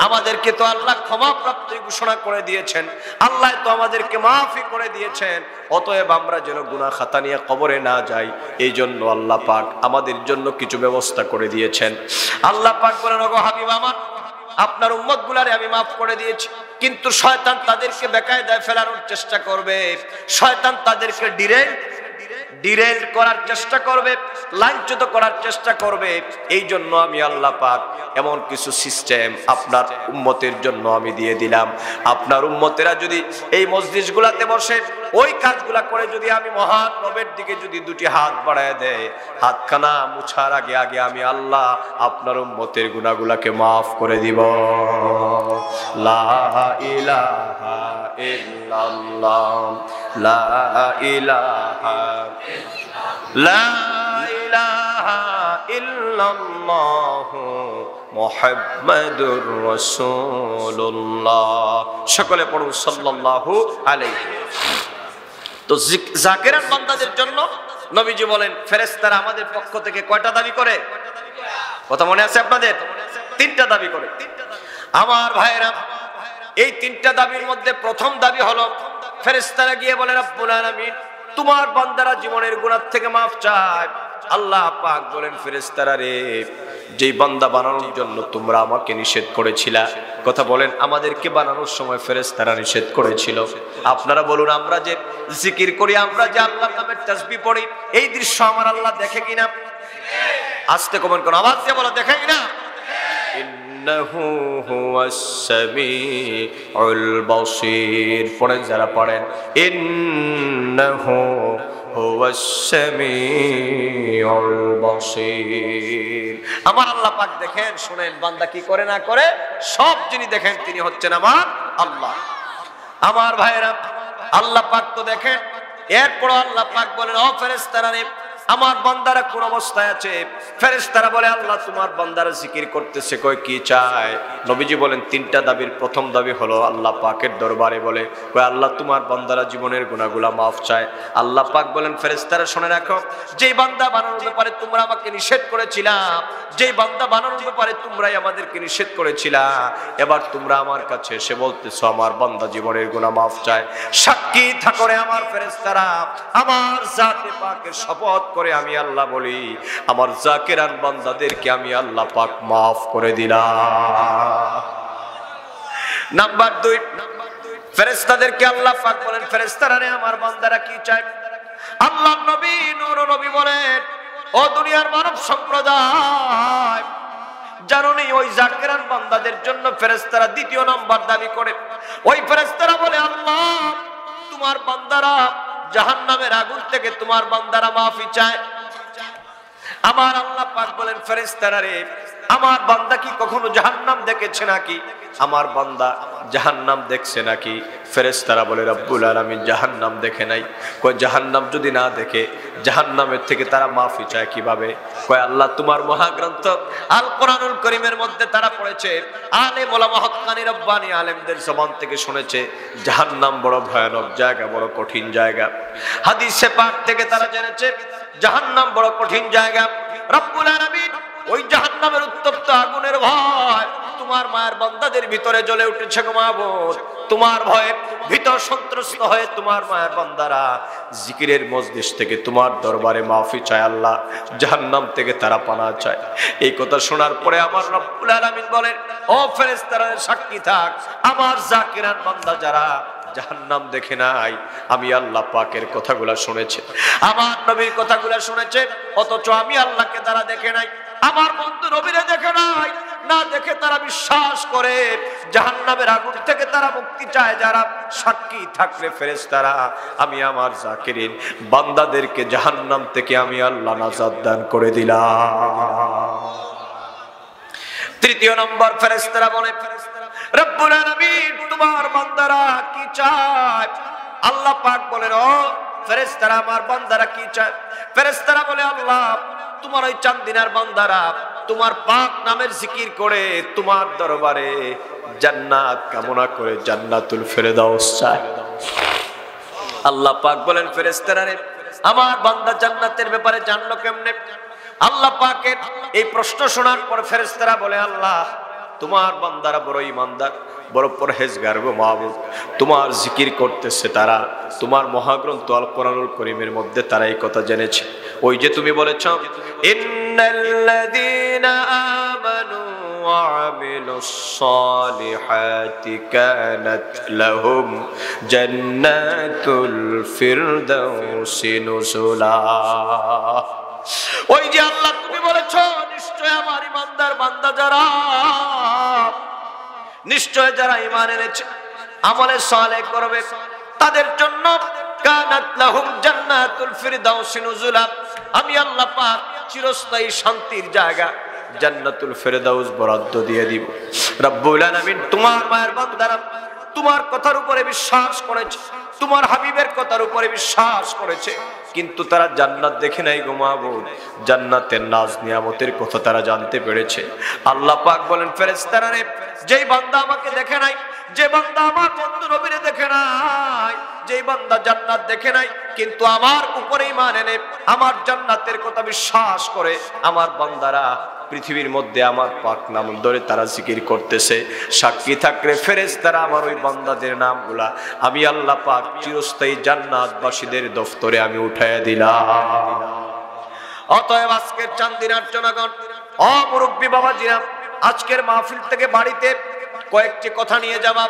আমাদেরকে তো আল্লাহ ক্ষমাপ্রাপ্ত ঘোষণা করে দিয়েছেন, আল্লাহ তো আমাদেরকে মাফি করে দিয়েছেন। অতএব আমরা যেন গুনাহ খাতা নিয়ে কবরে না যাই, এই জন্য আল্লাহ পাক আমাদের জন্য কিছু ব্যবস্থা করে দিয়েছেন। আল্লাহ পাক বলেন ওগো হাবিব আমার, আপনার উম্মত গুলারে আমি মাফ করে দিয়েছি, কিন্তু শয়তান তাদেরকে বেকায়দায় ফেলানোর চেষ্টা করবে, শয়তান তাদেরকে ডিরেল করার চেষ্টা করবে, লাঞ্ছিত করার চেষ্টা করবে। এই জন্য আমি আল্লাহ পাক এমন কিছু সিস্টেম আপনার উম্মতের জন্য আমি দিয়ে দিলাম। আপনার উম্মতেরা যদি এই মজলিসগুলাতে বসে ওই কাজগুলা করে যদি আমি মহান নবের দিকে যদি 2টি হাত বাড়ায় দেয়, হাতখানা মুছার আগে আগে আমি আল্লাহ আপনার উম্মতের গুনাহগুলাকে মাফ করে দিব। লা ইলাহা ইল্লাল্লাহ, লা ইলাহা লা ইলাহা ইল্লাল্লাহু মুহাম্মাদুর রাসূলুল্লাহ। সকলে পড়ুন সাল্লাল্লাহু আলাইহি। তো জাকিরান বান্দাদের জন্য নবীজি বলেন ফেরেশতারা আমাদের পক্ষ থেকে কয়টা দাবি করে? কথা মনে আছে আপনাদের? 3টা দাবি করে। আমার ভাইরা, এই 3টা দাবির মধ্যে প্রথম দাবি হলো ফেরেশতারা গিয়ে বলে রব্বুল আলামিন তোমার বান্দারা জীবনের গুনাহ থেকে মাফ চায়। আল্লাহ পাক বলেন ফেরেশতারা রে, যেই বান্দা বানানোর জন্য তোমরা আমাকে নিষেধ করেছিলা, কথা বলেন আমাদেরকে বানানোর সময় ফেরেশতারা নিষেধ করেছিল। আপনারা বলুন আমরা যে জিকির করি, আমরা যে আল্লাহর নামের তাসবিহ পড়ি, এই দৃশ্য আমার আল্লাহ দেখে কিনা? আস্তে কমেন্ট করুন, আওয়াজ দিয়ে বলো দেখে কিনা? ইন্নাহু হুয়াস সামিউল বাসীর। পড়েন যারা পড়েন, ইন্নাহু হুয়াস সামিউল বাসীর। আমার আল্লাহ পাক দেখেন, শুনেন, বান্দা কি করে না করে সব যিনি দেখেন তিনি হচ্ছেন আমার আল্লাহ। আমার ভাইরা, আল্লাহ পাক তো দেখেন। এরপর আল্লাহ পাক বলেন ও ফেরেশতারা রে, আমার বান্দারা কোন অবস্থায় আছে? ফেরেশতারা বলে আল্লাহ তোমার বান্দারা জিকির করতেছে, কই কি চায়? নবীজি বলেন 3টা দাবির প্রথম দাবি হলো আল্লাহ পাকের দরবারে বলে কই আল্লাহ তোমার বান্দারা জীবনের গুনাহগুলো maaf চায়। আল্লাহ পাক বলেন ফেরেশতারা শুনে রাখো, যেই বান্দা বানানোর ব্যাপারে তোমরা আমাকে নিষেধ করেছিলা, যেই বান্দা বানানোর ব্যাপারে তোমরাই আমাদেরকে নিষেধ করেছিলা, এবার তোমরা আমার কাছে এসে বলতেছো আমার বান্দা জীবনের গুনাহ maaf চায়। সাক্ষী থাকো রে আমার ফেরেশতারা, আমার জাতে পাকের শপথ করে করে আমি আল্লাহ বলি, আমার জাকিরান বান্দাদেরকে আমি আল্লাহ পাক মাফ করে দিলাম। নাম্বার 2, ফেরেশতাদেরকে আল্লাহ পাক বলেন, ফেরেশতারা রে আমার বান্দারা কি চায়? আল্লাহর নবী নূর নবী বলেন, ও দুনিয়ার মানব সম্প্রদায়, জানোনি ওই জাকিরান বান্দাদের জন্য ফেরেশতারা দ্বিতীয় নাম্বার দাবি করে। ওই ফেরেশতারা বলে, আল্লাহ তোমার বান্দারা জাহান্নামের আগুন থেকে তোমার বান্দারা মাফি চায়। আমার আল্লাহ পাক বলেন, ফেরেশতারা রে আমার বান্দা কি কখনো জাহান্নাম দেখেছে নাকি? আমার বান্দা জাহান্নাম দেখছে নাকি? ফেরেশতারা বলে, রব্বুল আলামিন জাহান্নাম দেখে নাই। কয় জাহান্নাম যদি না দেখে জাহান্নামের থেকে তারা মাফি চায় কিভাবে? কয় আল্লাহ তোমার মহাগ্রন্থ আল কোরআনুল কারীমের মধ্যে তারা পড়েছে, আলেম ওলামা হক্কানি রব্বানি আলেমদের জবান থেকে শুনেছে জাহান্নাম বড় ভয়ানক জায়গা, বড় কঠিন জায়গা। হাদিসে পাক থেকে তারা জেনেছে জাহান্নাম বড় কঠিন জায়গা। রব্বুল আলামিন ওই জাহান্নামের উত্তপ্ত আগুনের ভয় তোমার মায়ের বান্দাদের ভিতরে জ্বলে উঠেছে গো মাবুদ। তোমার ভয়ে ভীত সন্ত্রস্ত হয়ে তোমার মায়ের বান্দারা জিকিরের মজলিস থেকে তোমার দরবারে মাফি চায় আল্লাহ, জাহান্নাম থেকে তারা পানা চায়। এই কথা শোনার পরে আমার রব্বুল আলামিন বলেন, ও ফেরেশতারা সাক্ষী থাক, আমার জাকিরান বান্দা যারা জাহান্নাম দেখে নাই, আমি আল্লাহ পাকের কথাগুলা শুনেছে, আমার নবীর কথাগুলা শুনেছে, অথচ আমি আল্লাহকে তারা দেখে নাই, আমার বন্ধু নবীরে দেখে নাই, না দেখে তারা বিশ্বাস করে জাহান্নামের আগুন থেকে তারা মুক্তি চায়। যারা সাক্ষী থাকলে ফেরেশতারা আমি আমার জাকিরিন বান্দাদেরকে জাহান্নাম থেকে আমি আল্লাহ নাজাত দান করে দিলাম। তৃতীয় নম্বর ফেরেশতারা বলে, রব্বুল আলামিন তোমার বান্দারা কি চায়? আল্লাহ পাক বলেন, ও ফেরেশতারা আমার বান্দারা কি চায়? ফেরেশতারা বলে, আল্লাহ তোমার ওই চান্দিনার বান্দারা তোমার পাক নামের জিকির করে তোমার দরবারে জান্নাত কামনা করে জান্নাতুল ফেরদাউস চায়। আল্লাহ পাক বলেন, ফেরেশতারা রে আমার বান্দা জান্নাতের ব্যাপারে জানলো কেমনে? আল্লাহ পাকের এই প্রশ্ন শোনার পর ফেরেশতারা বলে, আল্লাহ তোমার বান্দারা বড় ঈমানদার, বড় পরহেজগার গো মাবুদ, তোমার জিকির করতেছে তারা, তোমার মহাগ্রন্থ আল কোরআনুল কারীমের মধ্যে তারা এই কথা জেনেছে। ওই যে তুমি বলেছ, ইন্নাল্লাযীনা আমানু ওয়া আমিলুস সালিহাতি কানাত লাহুম জান্নাতুল ফিরদাউসি নুজুলা। ওই যে আল্লাহ তুমি বলেছ, নিশ্চয় আমার ঈমানদার বান্দা যারা, নিশ্চয় যারা ঈমান এনেছে আমলে সালেহ করবে তাদের জন্য কানাত লাহুম জান্নাতুল ফিরদাউসি নুজুলা, আমি আল্লাহ পাক চিরস্থায়ী শান্তির জায়গা জান্নাতুল ফিরদাউস বরাদ্দ দিয়ে দিব। রব্বুল আলামিন তোমার মায়ের বান্দারা তোমার কথার উপরে বিশ্বাস করেছে, তোমার হাবিবের কথার উপরে বিশ্বাস করেছে, কিন্তু তারা জান্নাত দেখে নাই গো মাবুদ, জান্নাতের নাজ নিয়ামতের কথা তারা জানতে পেরেছে। আল্লাহ পাক বলেন, ফেরেশতারা রে যেই বান্দা আমাকে দেখে নাই, যে বান্দা আমার বন্ধু নবীরে দেখে নাই, যেই বান্দা জান্নাত দেখে নাই কিন্তু আমার উপরে ঈমান এনে আমার জান্নাতের কথা বিশ্বাস করে, আমার বান্দারা পৃথিবীর মধ্যে আমার পাক নাম ধরে তারা জিকির করতেছে, সাক্ষী থাকলে ফেরেশতারা আমার ওই বান্দাদের নামগুলা আমি আল্লাহ পাক চিরস্থায়ী জান্নাতবাসীদের দফতরে আমি উঠাইয়া দিলাম। অতএব আজকের চান্দিনার জনগণ, ও মুরব্বী বাবাজিরা, আজকের মাহফিল থেকে বাড়িতে কয়েকটি কথা নিয়ে যাবা।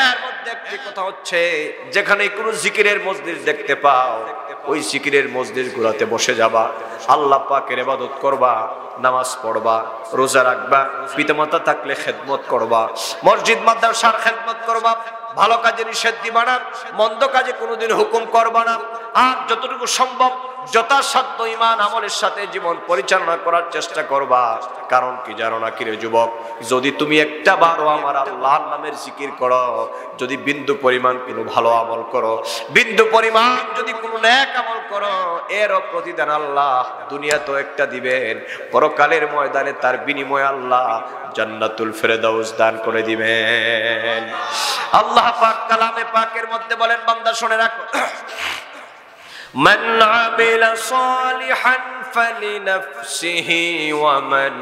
এর মধ্যে একটি কথা হচ্ছে, যেখানে কোনো জিকিরের মজলিস দেখতে পাও ওই জিকিরের মজলিস গুলাতে বসে যাবা, আল্লাহ পাকের ইবাদত করবা, নামাজ পড়বা, রোজা রাখবা, পিতামাতা থাকলে খেদমত করবা, মসজিদ মাদ্রাসার খেদমত করবা, ভালো কাজে নিষেধ দিবা না, মন্দ কাজে কোনোদিন হুকুম করবা না, আর যতটুকু সম্ভব যথাসাধ্য ঈমান আমলের সাথে জীবন পরিচালনা করার চেষ্টা করবা। কারণ কি জানো না কি রে যুবক, যদি তুমি একটা বারও আমার আল্লাহর নামের জিকির করো, যদি বিন্দু পরিমাণ কোনো ভালো আমল করো, বিন্দু পরিমাণ যদি কোনো নেক আমল করো, এরও প্রতিদান আল্লাহ দুনিয়াতেও একটা দিবেন, পরকালের ময়দানে তার বিনিময়ে আল্লাহ জান্নাতুল ফিরদাউস দান করে দিবেন। আল্লাহ পাক কালামে পাকের মধ্যে বলেন, বান্দা শুনে রাখো, মান আমিলা সালিহান ফালিনাফসিহি ওয়া মান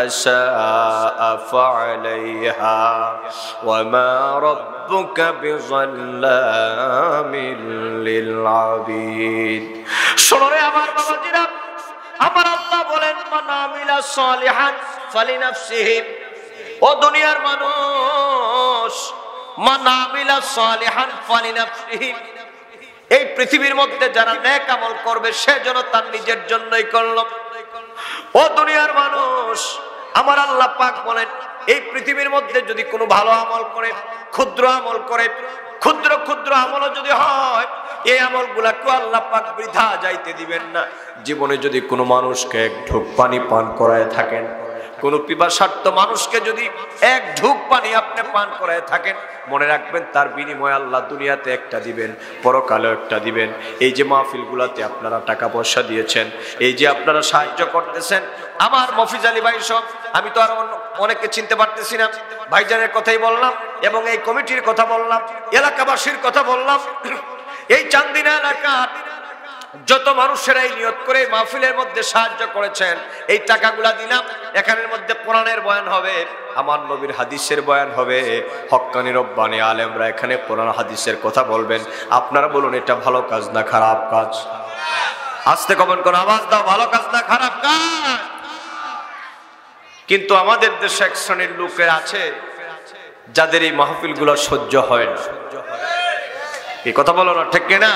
আশাআ ফাআলাইহা ওয়া মা রাব্বুকা বিযাল্লামিল লিল আবিদ। শোনো রে আমার বাবাজিরা, আমার আল্লাহ বলেন মান আমিলা সালিহান ফালিনাফসিহি। ও দুনিয়ার মানুষ, মান আমিলা সালিহান ফালিনাফসিহি, এই পৃথিবীর মধ্যে যারা নেক আমল করবে সে যেন তার নিজের জন্যই করলো। ও দুনিয়ার মানুষ, আমার আল্লাহ পাক বলেন এই পৃথিবীর মধ্যে যদি কোনো ভালো আমল করে, ক্ষুদ্র আমল করে, ক্ষুদ্র ক্ষুদ্র আমলও যদি হয়, এই আমলগুলাকে আল্লাহ পাক বৃথা যাইতে দিবেন না। জীবনে যদি কোনো মানুষকে এক ঢোক পানি পান করায় থাকেন, কোন পিপাসার্ত মানুষকে যদি এক ঢোক পানি আপনি পান করায় থাকেন, মনে রাখবেন তার বিনিময়ে আল্লাহ দুনিয়াতে একটা দিবেন, পরকালেও একটা দিবেন। এই যে মাহফিলগুলোতে আপনারা টাকা পয়সা দিয়েছেন, এই যে আপনারা সাহায্য করতেছেন, আমার মফিজ আলী ভাই সব, আমি তো আর অনেককে চিনতে পারতেছি না, ভাইজানের কথাই বললাম এবং এই কমিটির কথা বললাম, এলাকাবাসীর কথা বললাম। এই চান্দিনা এলাকার যত মানুষেরা এই নিয়ত করে মাহফিলের মধ্যে সাহায্য করেছেন, এই টাকাগুলা দিলাম। এখানের মধ্যে কোরআনের বয়ান হবে, আমার নবীর হাদিসের বয়ান হবে, হক্কানি রব্বানি আলেমরা এখানে কোরআন হাদিসের কথা বলবেন। আপনারা বলুন এটা ভালো কাজ না খারাপ কাজ? আস্তে কমেন্ট করো, আওয়াজ দাও, ভালো কাজ না খারাপ কাজ? কিন্তু আমাদের দেশে এক শ্রেণীর লোকের আছে যাদের এই মাহফিলগুলো সহ্য হয় না। এই কথা বলো না, ঠিক কিনা?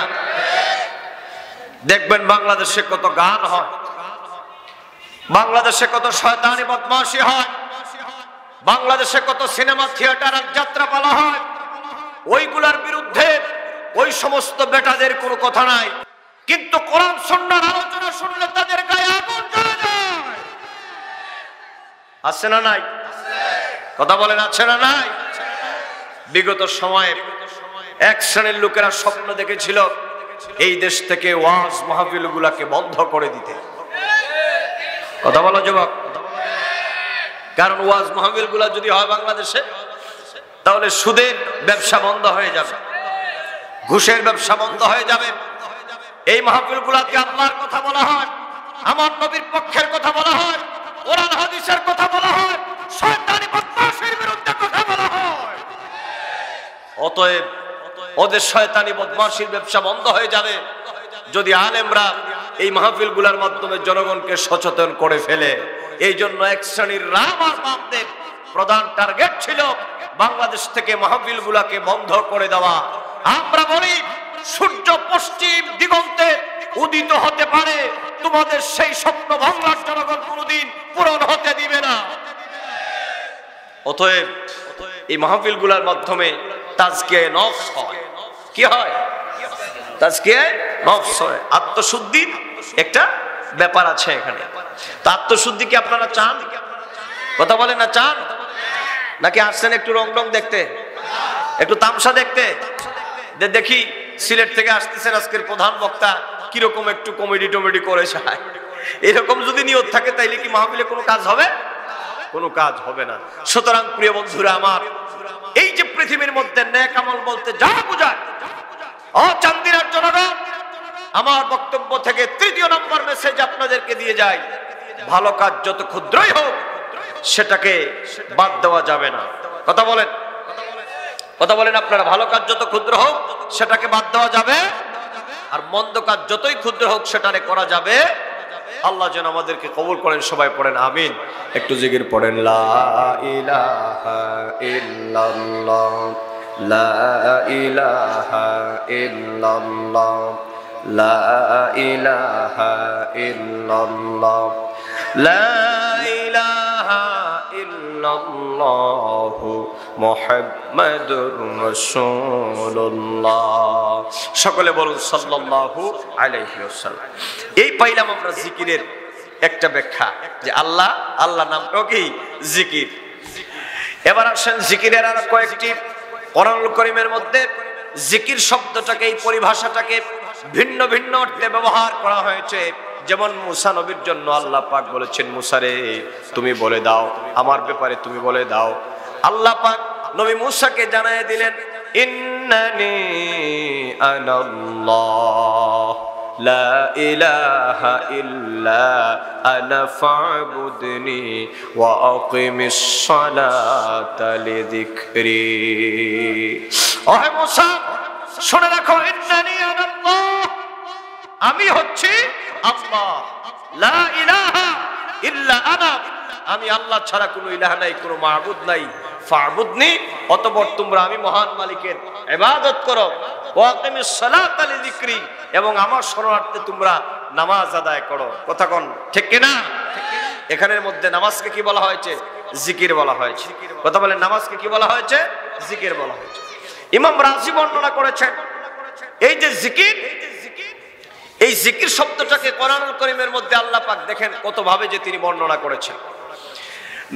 দেখবেন বাংলাদেশে কত গান হয়, বাংলাদেশে কত শয়তানি বদমাশি হয়, বাংলাদেশে কত সিনেমা থিয়েটার আর যাত্রাপালা হয়। ওইগুলার বিরুদ্ধে ওই সমস্ত বেটাদের কোনো কথা নাই, কিন্তু কোরআন সুন্নাহর আলোচনা শুনলে তাদের গায়ে আগুন জ্বলে যায়। আছে না নাই? কথা বলেন আছে না নাই? বিগত সময়ে এক শ্রেণীর লোকেরা স্বপ্ন দেখেছিল এই দেশ থেকে ওয়াজ মাহফিল গুলাকে বন্ধ করে দিতে। কথা বলো যুবক, কারণ ওয়াজ মাহফিল গুলা যদি হয় বাংলাদেশে, তাহলে সুদের ব্যবসা বন্ধ হয়ে যাবে, ঘুষের ব্যবসা বন্ধ হয়ে যাবে। এই মাহফিল গুলাকে আল্লাহর কথা বলা হয়, আমার নবীর পক্ষের কথা বলা হয়, কোরআন হাদিসের কথা বলা হয়, শয়তানি বদমাশির বিরুদ্ধে কথা বলা হয়। অতএব ওদের শয়তানি বদমাশির ব্যবসা বন্ধ হয়ে যাবে যদি আলেমরা এই মাহফিল গুলার মাধ্যমে জনগণকে সচেতন করে ফেলে। এই জন্য এক শ্রেণীর রাম আর বামদের প্রধান টার্গেট ছিল বাংলাদেশ থেকে মাহফিল গুলাকে বন্ধ করে দেওয়া। আমরা বলি সূর্য পশ্চিম দিগন্তে উদিত হতে পারে, তোমাদের সেই স্বপ্ন বাংলার জনগণ কোনোদিন পূরণ হতে দিবে না। অতএব এই মাহফিল গুলার মাধ্যমে তাজকিয়ে নফস হয়। কি হয়? তাজকিয়ে নফস হয়, আত্মশুদ্ধির একটা ব্যাপার আছে এখানে। তো আত্মশুদ্ধি কি আপনারা চান? কথা বলেন না, চান নাকি আসছেন একটু রং রং দেখতে, একটু তামসা দেখতে? দেখি সিলেট থেকে আসতেছেন আজকের প্রধান বক্তা, কিরকম একটু কমেডি টমেডি করে যায়। এরকম যদি নিয়ত থাকে তাইলে কি মাহফিলে কোনো কাজ হবে? কোনো কাজ হবে না। সুতরাং প্রিয় বন্ধুরা আমার, এই যে পৃথিবীর মধ্যে নেক আমল বলতে যা বোঝায়, ও চান্দিনার জনগণ, আমার বক্তব্য থেকে তৃতীয় নম্বর মেসেজ আপনাদেরকে দিয়ে যায়, ভালো কাজ যত ক্ষুদ্রই হোক সেটাকে বাদ দেওয়া যাবে না। কথা বলেন, কথা বলেন আপনারা, ভালো কাজ যত ক্ষুদ্র হোক সেটাকে বাদ দেওয়া যাবে, আর মন্দ কাজ যতই ক্ষুদ্র হোক সেটারে করা যাবে। আল্লাহ যেন আমাদেরকে কবুল করেন। সবাই পড়েন আমিন। একটু জিকির পড়েন, লা ইলাহা ইল্লাল্লাহ, লা ইলাহা ইল্লাল্লাহ, লা ইলাহা ইল্লাল্লাহ, লা ইলাহা ইল্লাল্লাহ মুহাম্মাদুর রাসূলুল্লাহ। সকলে বলুন সাল্লাল্লাহু আলাইহি ওয়াসাল্লাম। এই পাইলাম আমরা জিকিরের একটা ব্যাখ্যা, যে আল্লাহ, আল্লাহ নামটাও কি জিকির। এবার আসেন জিকিরের আর কয়েকটি কোরআনুল কারীমের মধ্যে জিকির শব্দটাকে, এই পরিভাষাটাকে ভিন্ন ভিন্ন অর্থে ব্যবহার করা হয়েছে। যেমন মুসা নবীর জন্য আল্লাহ পাক বলেছেন, মুসা রে তুমি বলে দাও, আমার ব্যাপারে তুমি বলে দাও। আল্লাহ পাক নবী মুসাকে জানায় দিলেন, ইন্নানি আনাল্লাহ লা ইলাহা ইল্লা আনা ফা'বুদনি ওয়া আকিমিস সালাতা লিযিকরি। ও হে মুসা, শুনে রাখো, ইন্নানি আনাল্লাহ, আমি হচ্ছি আল্লাহ। লা ইলাহা ইল্লা আনা, আমি আল্লাহ ছাড়া কোনো ইলাহ নাই, কোনো মাবুদ নাই। ফাবুদনি, অতঃপর তোমরা আমি মহান মালিকের ইবাদত করো। ওয়াকিমিস সালাতা লিযিকরি, এবং আমার শরণার্থে তোমরা নামাজ আদায় করো। কথা কোন ঠিক কিনা? এখানের মধ্যে নামাজকে কি বলা হয়েছে? জিকির বলা হয়েছে। কথা বলেন, নামাজকে কি বলা হয়েছে? জিকির বলা হয়েছে। ইমাম রাজি বর্ণনা করেছেন এই যে জিকির, এই জিকির শব্দটাকে কোরআনুল কারীমের মধ্যে আল্লাহ পাক দেখেন কত ভাবে যে তিনি বর্ণনা করেছেন।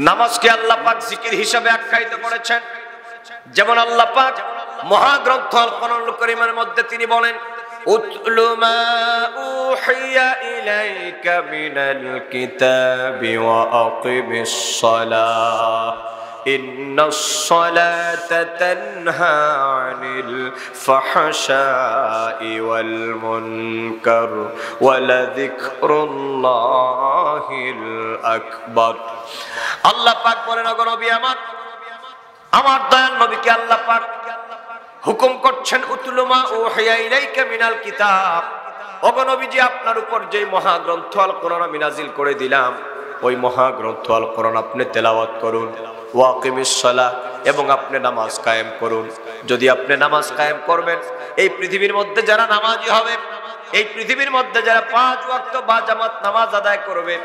নামাজকে আল্লাহ পাক জিকির হিসাবে আখ্যায়িত করেছেন। যেমন আল্লাহ পাক মহাগ্রন্থ আল কোরআনুল কারীমের মধ্যে তিনি বলেন, উতলু মা উহিয়া ইলাইকা মিনাল কিতাবি ওয়া আকিমিস সালাহ ইন্নাস সালাতা তানহা আনিল ফাহশাই ওয়াল মুনকার ওয়া লাযিকরুল্লাহিল আকবার। আল্লাহ পাক বলেন, ওগো নবী আমার দয়াল নবীকে আল্লাহ পাক হুকুম করছেন, উতলু মা উহিয়া ইলাইকা মিনাল কিতাব, ওগো নবীজি আপনার উপর যে মহাগ্রন্থ আল কোরআন আমি নাজিল করে দিলাম, ওই মহাগ্রন্থ আল কোরআন আপনি তেলাওয়াত করুন। ওয়াকিমিস সালাহ, এবং আপনি নামাজ কায়েম করুন। যদি আপনি নামাজ কায়েম করবেন, এই পৃথিবীর মধ্যে যারা নামাজি হবে, এই পৃথিবীর মধ্যে যারা 5 ওয়াক্ত বা জামাত নামাজ আদায় করবে,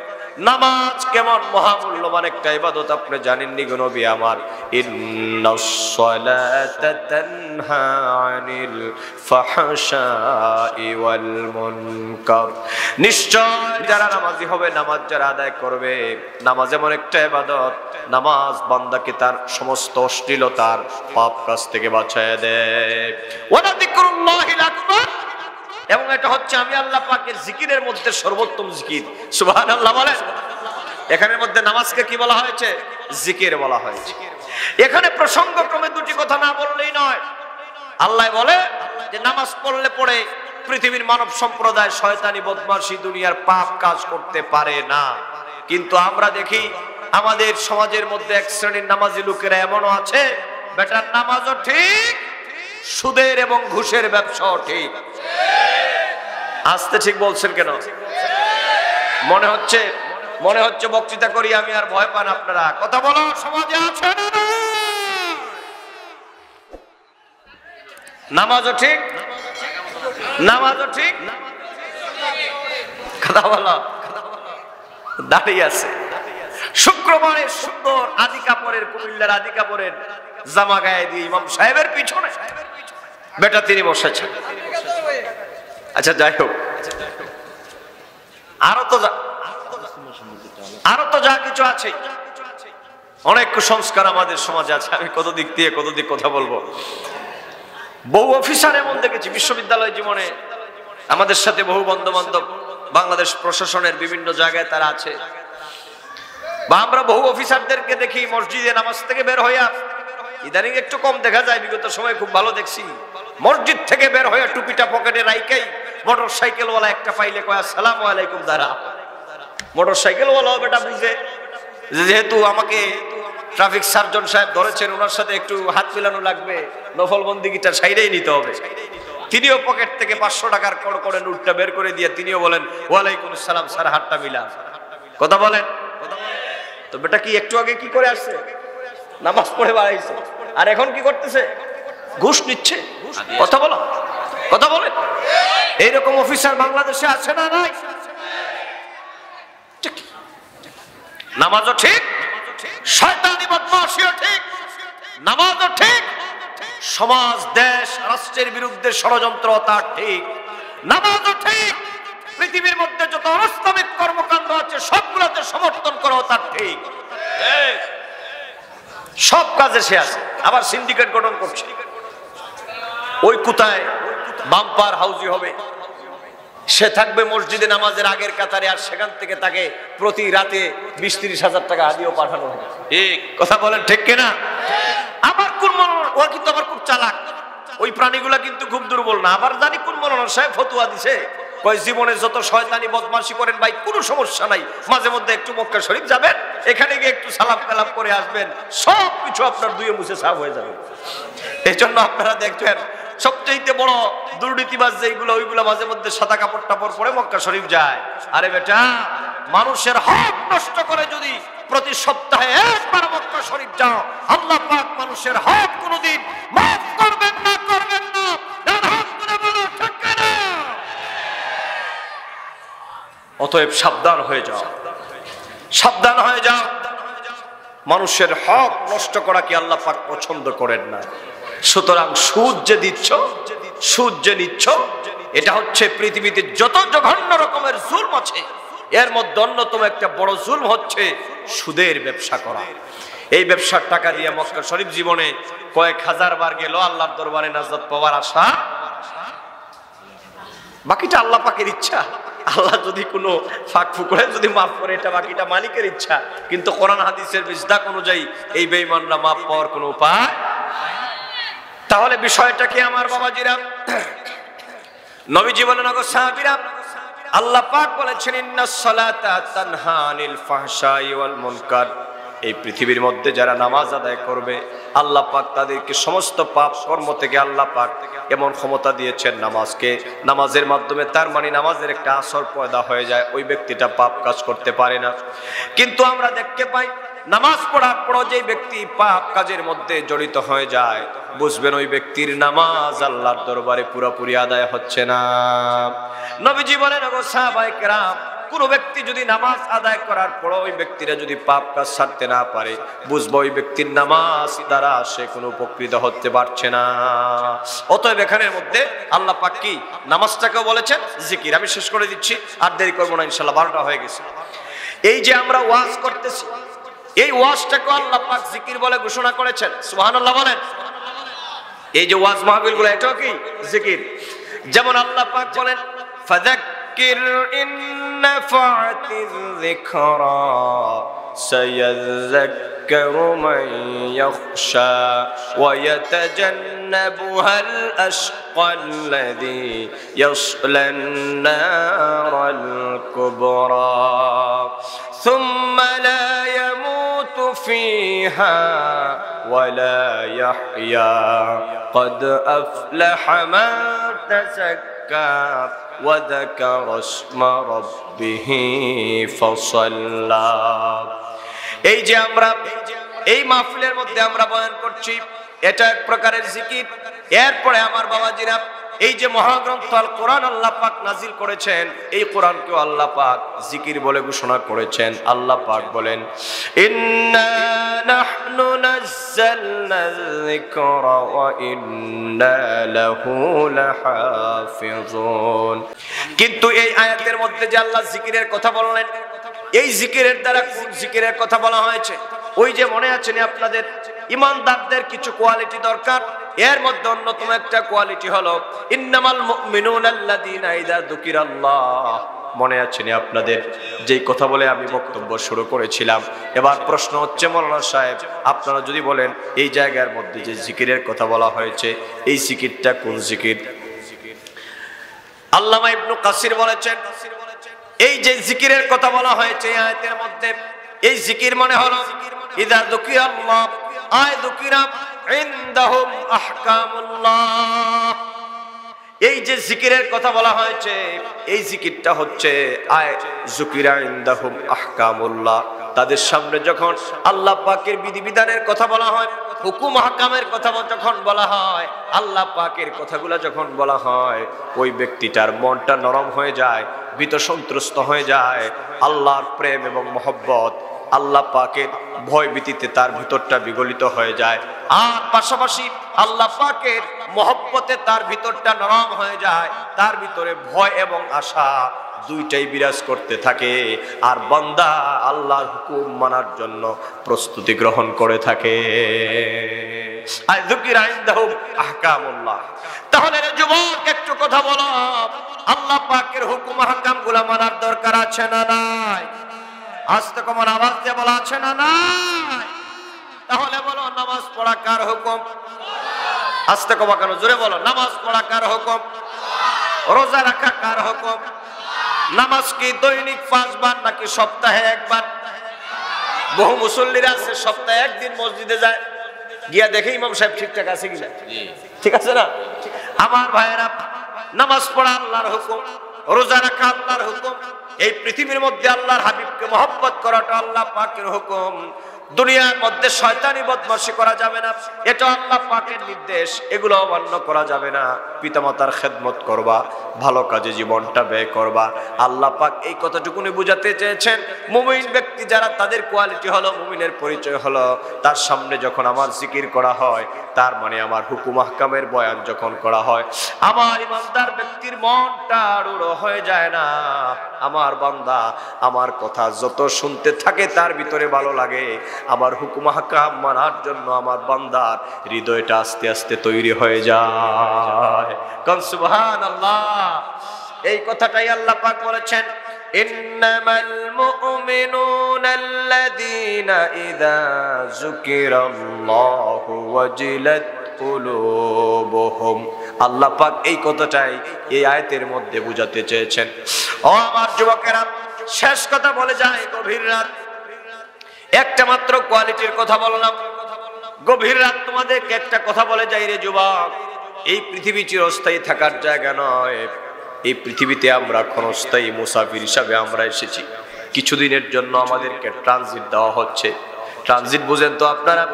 নামাজ কেমন মহামূল্যবান একটা ইবাদত আপনি জানেননি গো নবী আমার। ইন্নাস সালাতা তানহা আনিল ফাহশাই ওয়াল মুনকার, নিশ্চয় যারা নামাজি হবে, নামাজ যারা আদায় করবে, নামাজ এমন একটা ইবাদত, নামাজ বান্দাকে তার সমস্ত অশ্লীলতার পাপ কাজ থেকে বাঁচায় দেয়। ওয়া যিকরুল্লাহিল আকবার, এবং এটা হচ্ছে আমি আল্লাহ পাকের জিকিরের মধ্যে সর্বোত্তম জিকির। সুবহানাল্লাহ বলেন। এখানের মধ্যে নামাজকে কি বলা হয়েছে? জিকির বলা হয়েছে। এখানে প্রসঙ্গক্রমে দুটি কথা না বললেই নয়। আল্লাহ বলে যে নামাজ পড়লে পরে পৃথিবীর মানব সম্প্রদায় শয়তানি বদমাশি দুনিয়ার পাপ কাজ করতে পারে না। কিন্তু আমরা দেখি আমাদের সমাজের মধ্যে এক শ্রেণীর নামাজি লোকেরা এমনও আছে, বেটার নামাজও ঠিক, সুদের এবং ঘুষের ব্যবসাও ঠিক। আসতে ঠিক বলছেন কেন? মনে হচ্ছে বক্তৃতা করি আমি, আর ভয় পান আপনারা। কথা বলো, সমাজে আছে না? নামাজও ঠিক, নামাজও ঠিক, কথা বলো, দাঁড়িয়ে আছে। শুক্রবারে সুন্দর আদি কাপড়ের, কুমিল্লার আদি কাপড়ের জামা গায়ে দিয়ে ইমাম সাহেবের পিছনে বেটা তিনি বসেছেন। আচ্ছা যাই হোক, আরো তো যা কিছু আছে, অনেক কুসংস্কার আমাদের সমাজে আছে। আমি কত দিক দিয়ে কত দিক কথা বলবো। বহু অফিসার এমন দেখেছি বিশ্ববিদ্যালয় জীবনে, আমাদের সাথে বহু বন্ধু বান্ধব বাংলাদেশ প্রশাসনের বিভিন্ন জায়গায় তারা আছে, বা আমরা বহু অফিসারদেরকে দেখি মসজিদে নামাজ থেকে বের হইয়া, ইদানিং একটু কম দেখা যায়, বিগত সময় খুব ভালো দেখছি, মসজিদ থেকে বের হইয়া টুপিটা পকেটে রাইকাই মোটর সাইকেলওয়ালা একটা পাইলে কয় আসসালামু আলাইকুম দাঁড়া। মোটর সাইকেলওয়ালাও বেটা বুঝে যেহেতু আমাকে ট্রাফিক সার্জন সাহেব ধরেছেন, ওনার সাথে একটু হাত মিলানো লাগবে, নফল বন্দিগিটা সাইডেই নিতে হবে। তিনিও পকেট থেকে 500 টাকার করে নোটটা বের করে দিয়ে তিনিও বলেন ওয়ালাইকুম আসসালাম স্যার, হাতটা মিলান। কথা বলেন। তো বেটা কি একটু আগে কি করে আসছে? নামাজ পড়ে বাড়াইছে, আর এখন কি করতেছে? ঘুষ নিচ্ছে। কথা বলো, কথা বলেন। এইরকম অফিসার বাংলাদেশে আছে না নাই? নামাজও ঠিক, শয়তানি বদমাশিও ঠিক, নামাজও ঠিক, সমাজ দেশ রাষ্ট্রের বিরুদ্ধে ষড়যন্ত্র তার ঠিক, নামাজও ঠিক, পৃথিবীর মধ্যে যত অনাস্তাবিক কর্মকাণ্ড আছে সবগুলোতে সমর্থন করা তার ঠিক। সব কাজে সে আছে, আবার সিন্ডিকেট গঠন করছে। ওই কোথায় বাম্পার হাউজি হবে, সে থাকবে মসজিদে নামাজের আগের কাতারে, আর সেখান থেকে তাকে প্রতি রাতে 20-30 হাজার টাকা আদিও পাঠানো হবে। ঠিক কথা বলেন, ঠিক কিনা? আবার কোন ও কিন্তু আবার খুব চালাক, ওই প্রাণীগুলা কিন্তু খুব দুর্বল না। আবার জানি কোন মৌলানা সাহেব ফতুয়া দিছে, কয় জীবনে যত শয়তানি বদমাশি করেন ভাই কোনো সমস্যা নাই, মাঝে মধ্যে একটু মক্কা শরীফ যাবেন, এখানে গিয়ে একটু সালাম কালাম করে আসবেন, সব কিছু আপনার ধুয়ে মুছে সাফ হয়ে যাবে। এই জন্য আপনারা দেখবেন সবচেয়ে বড় দুর্নীতিবাজ যেগুলো, ওইগুলো মাঝে মধ্যে সাদা কাপড় টাপড় পরে মক্কা শরীফ যায়। আরে বেটা, মানুষের হক নষ্ট করে যদি প্রতি সপ্তাহে একবার মক্কা শরীফ যাও, আল্লাহ পাক মানুষের হক কোনোদিন মাফ করবেন না, করবেন না। অতএব সাবধান হয়ে যাও, সাবধান হয়ে যাও। মানুষের হক নষ্ট করা কি আল্লাহ পাক পছন্দ করেন না। সুতরাং সুদ যে দিচ্ছ, সুদ যে নিচ্ছ, এটা হচ্ছে পৃথিবীতে যত জঘন্য রকমের জুলম আছে এর মধ্যে অন্যতম একটা বড় জুলম হচ্ছে সুদের ব্যবসা করা। এই ব্যবসার টাকা দিয়ে মক্কা শরীফ জীবনে কয়েক হাজার বার গেল, আল্লাহর দরবারে নাজাত পাওয়ার আশা, বাকিটা আল্লাহ পাকের ইচ্ছা। আল্লাহ যদি কোনো ফাঁক ফুকরে যদি মাফ করে, এটা বাকিটা মালিকের ইচ্ছা। কিন্তু কোরআন হাদিসের মিসদাক অনুযায়ী এই বেঈমানরা মাফ পাওয়ার কোনো উপায়। তাহলে বিষয়টা কি আমার বাবাজিরা? নবীজি বলেন, ওগো সাহাবীরা, আল্লাহ পাক বলেছেন ইন্নাস সালাতা তানহা আনিল ফাহশাই ওয়াল মুনকার। এই পৃথিবীর মধ্যে যারা নামাজ আদায় করবে আল্লাহ পাক তাদেরকে সমস্ত পাপ কর্ম থেকে আল্লাহ পাক এমন ক্ষমতা দিয়েছেন নামাজকে, নামাজের মাধ্যমে তার মানে নামাজের একটা আসর পয়দা হয়ে যায়, ওই ব্যক্তিটা পাপ কাজ করতে পারে না। কিন্তু আমরা দেখতে পাই নামাজ পড়ার পর যে ব্যক্তি পাপ কাজের মধ্যে জড়িত হয়ে যায়, বুঝবেন ওই ব্যক্তির নামাজ আল্লাহর দরবারে পুরোপুরি আদায় হচ্ছে না। নবীজি বলেন, ওগো সাহাবায়ে কেরাম, কোন ব্যক্তি যদি নামাজ আদায় করার পর ওই ব্যক্তিরা যদি পাপ কাজ ছাড়তে না পারে, বুঝবো ওই ব্যক্তির নামাজ দ্বারা সে কোনো উপকৃত হতে পারছে না। অতএব এখানের মধ্যে আল্লাহ পাক কি নামাজটাকে বলেছেন জিকির। আমি শেষ করে দিচ্ছি, আর দেরি করবো না, ইনশাআল্লাহ 12টা হয়ে গেছে। এই যে আমরা ওয়াজ করতেছি, এই ওয়াজটাকে আল্লাহ পাক জিকির বলে ঘোষণা করেছেন। সুবহানাল্লাহ বলেন। এই যে ওয়াজ মাহফিল গুলো, এটাও কি জিকির। যেমন আল্লাহ পাক বলেন, ফাযাক্কির ইন নাফাতিয যিকরা সায়াযাক্কারু মান ইয়াখশা ওয়া ইয়াতাজান্নাবুহাল আশকাল্লাযী ইয়াসলান নারাল কুবরা সুম্মা লা ইয়ামুতু ফিহা ওয়া লা ইয়াহইয়া قد أفلح من تزكى وذكر اسم ربه فصلى। এই যে আমরা এই মাহফিলের মধ্যে আমরা বয়ান করছি, এটা এক প্রকারের জিকির। এরপরে আমার বাবাজিরা, এই যে মহাগ্রন্থ আল কোরআন আল্লাহ পাক নাজিল করেছেন, এই কোরআনকেও আল্লাহ পাক জিকির বলে ঘোষণা করেছেন। আল্লাহ পাক বলেন, ইন্না নাহনু নাযালনা যিকরা ওয়া ইন্না লাহু লাহাফিজুন। কিন্তু এই আয়াতের মধ্যে যে আল্লাহ জিকিরের কথা বললেন, এই জিকিরের দ্বারা কোন জিকিরের কথা বলা হয়েছে? ওই যে মনে আছে না আপনাদের, ইমানদারদের কিছু কোয়ালিটি দরকার। এর মধ্যে অন্যতম একটা কোয়ালিটি হলো ইন্নামাল মুমিনুনা আল্লাযীনা ইযা যুকিরাল্লাহ। মনে আছে না আপনাদের, যেই কথা বলে আমি বক্তব্য শুরু করেছিলাম। এবার প্রশ্ন হচ্ছে, মাওলানা সাহেব আপনারা যদি বলেন এই জায়গার মধ্যে যে জিকিরের কথা বলা হয়েছে, এই জিকিরটা কোন জিকির? আল্লামা ইবনে কাসির বলেছেন, এই যে জিকিরের কথা বলা হয়েছে এই আয়াতের মধ্যে, এই জিকির মানে হলো ইযা যুকিরাল্লাহ আয় যুকিরা ইনদাহুম আহকামুল্লাহ। এই যে জিকিরের কথা বলা হয়েছে, এই জিকিরটা হচ্ছে আয় যুকিরা ইনদাহুম আহকামুল্লাহ। তাদের সামনে যখন আল্লাহ পাকের বিধিবিধানের কথা বলা হয়, হুকুম হাকামের কথা যখন বলা হয়, আল্লাহ পাকের কথাগুলো যখন বলা হয়, ওই ব্যক্তিটার মনটা নরম হয়ে যায়, ভীত সন্ত্রস্ত হয়ে যায়। আল্লাহর প্রেম এবং মহব্বত, আল্লাহ পাকের ভয় ভীতিতে তার ভিতরটা বিগলিত হয়ে যায়। আর পাশাপাশি আল্লাহ পাকের মহব্বতে তার ভিতরটা নরম হয়ে যায়, তার ভিতরে ভয় এবং আশা দুইটাই বিরাজ করতে থাকে। আর বান্দা আল্লাহর হুকুম মানার জন্য প্রস্তুতি গ্রহণ করে থাকে। তাহলে যুবক একটু কথা বলো, আল্লাহ পাকের হুকুম হাকাম গুলা মানার দরকার আছে না নাই? আস্তে কমন আওয়াজ দিয়ে বলা আছে না নাই? তাহলে বলো, নামাজ পড়া কার হুকুম? আস্তে কমা কেন, জোরে বলো। নামাজ পড়া কার হুকুম? রোজা রাখা কার হুকুম? নামাজ কি দৈনিক 5 বার নাকি সপ্তাহে একবার? বহু মুসল্লিরা আছে সপ্তাহে একদিন মসজিদে যায়, গিয়া দেখে ইমাম সাহেব ঠিকঠাক আছে কিনা। ঠিক আছে না? আমার ভাইয়েরা, নামাজ পড়া আল্লাহর হুকুম, রোজা রাখা আল্লাহর হুকুম, এই পৃথিবীর মধ্যে আল্লাহর হাবিবকে মহব্বত করাটা আল্লাহ পাকের হুকুম। দুনিয়ার মধ্যে শয়তানি বদমাশি করা যাবে না, এটা আল্লাহ পাকের নির্দেশ, এগুলো অমান্য করা যাবে না। পিতামাতার খেদমত করবা, ভালো কাজে জীবনটা ব্যয় করবা। আল্লাহ পাক এই কথাটুকুনি বুঝাতে চেয়েছেন, মুমিন ব্যক্তি যারা, তাদের কোয়ালিটি হলো, মুমিনের পরিচয় হলো, তার সামনে যখন আমার জিকির করা হয়, তার মানে আমার হুকুম আহকামের বয়ান যখন করা হয়, আমার ইমানদার ব্যক্তির মনটা রূঢ় হয়ে যায় না। আমার বান্দা আমার কথা যত শুনতে থাকে তার ভিতরে ভালো লাগে, আমার হুকুম আহকাম মানার জন্য আমার বান্দার হৃদয়টা আস্তে আস্তে তৈরি হয়ে যায়। কোন সুবহানাল্লাহ। এই কথাটাই আল্লাহ পাক বলেছেন, ইন্নামাল মুমিনুনা আল্লাযীনা ইযা যুকিরাল্লাহু ওয়াজিলাত কুলুবুহুম। আল্লাহ পাক এই কথাটাই এই আয়াতের মধ্যে বুঝাতে চেয়েছেন। ও আমার যুবকেরা, শেষ কথা বলে যায়, গভীর রাত, একটা মাত্র কোয়ালিটির কথা বললাম। গভীর রাত তোমাদেরকে একটা কথা বলে যাই রে যুবক, এই পৃথিবী চিরস্থায়ী থাকার জায়গা নয়। এই পৃথিবীতে আমরা ক্ষণস্থায়ী মুসাফির হিসাবে আমরা এসেছি। কিছুদিনের জন্য আমাদেরকে ট্রানজিট দেওয়া হচ্ছে। ট্রানজিট বুঝেন তো আপনারা?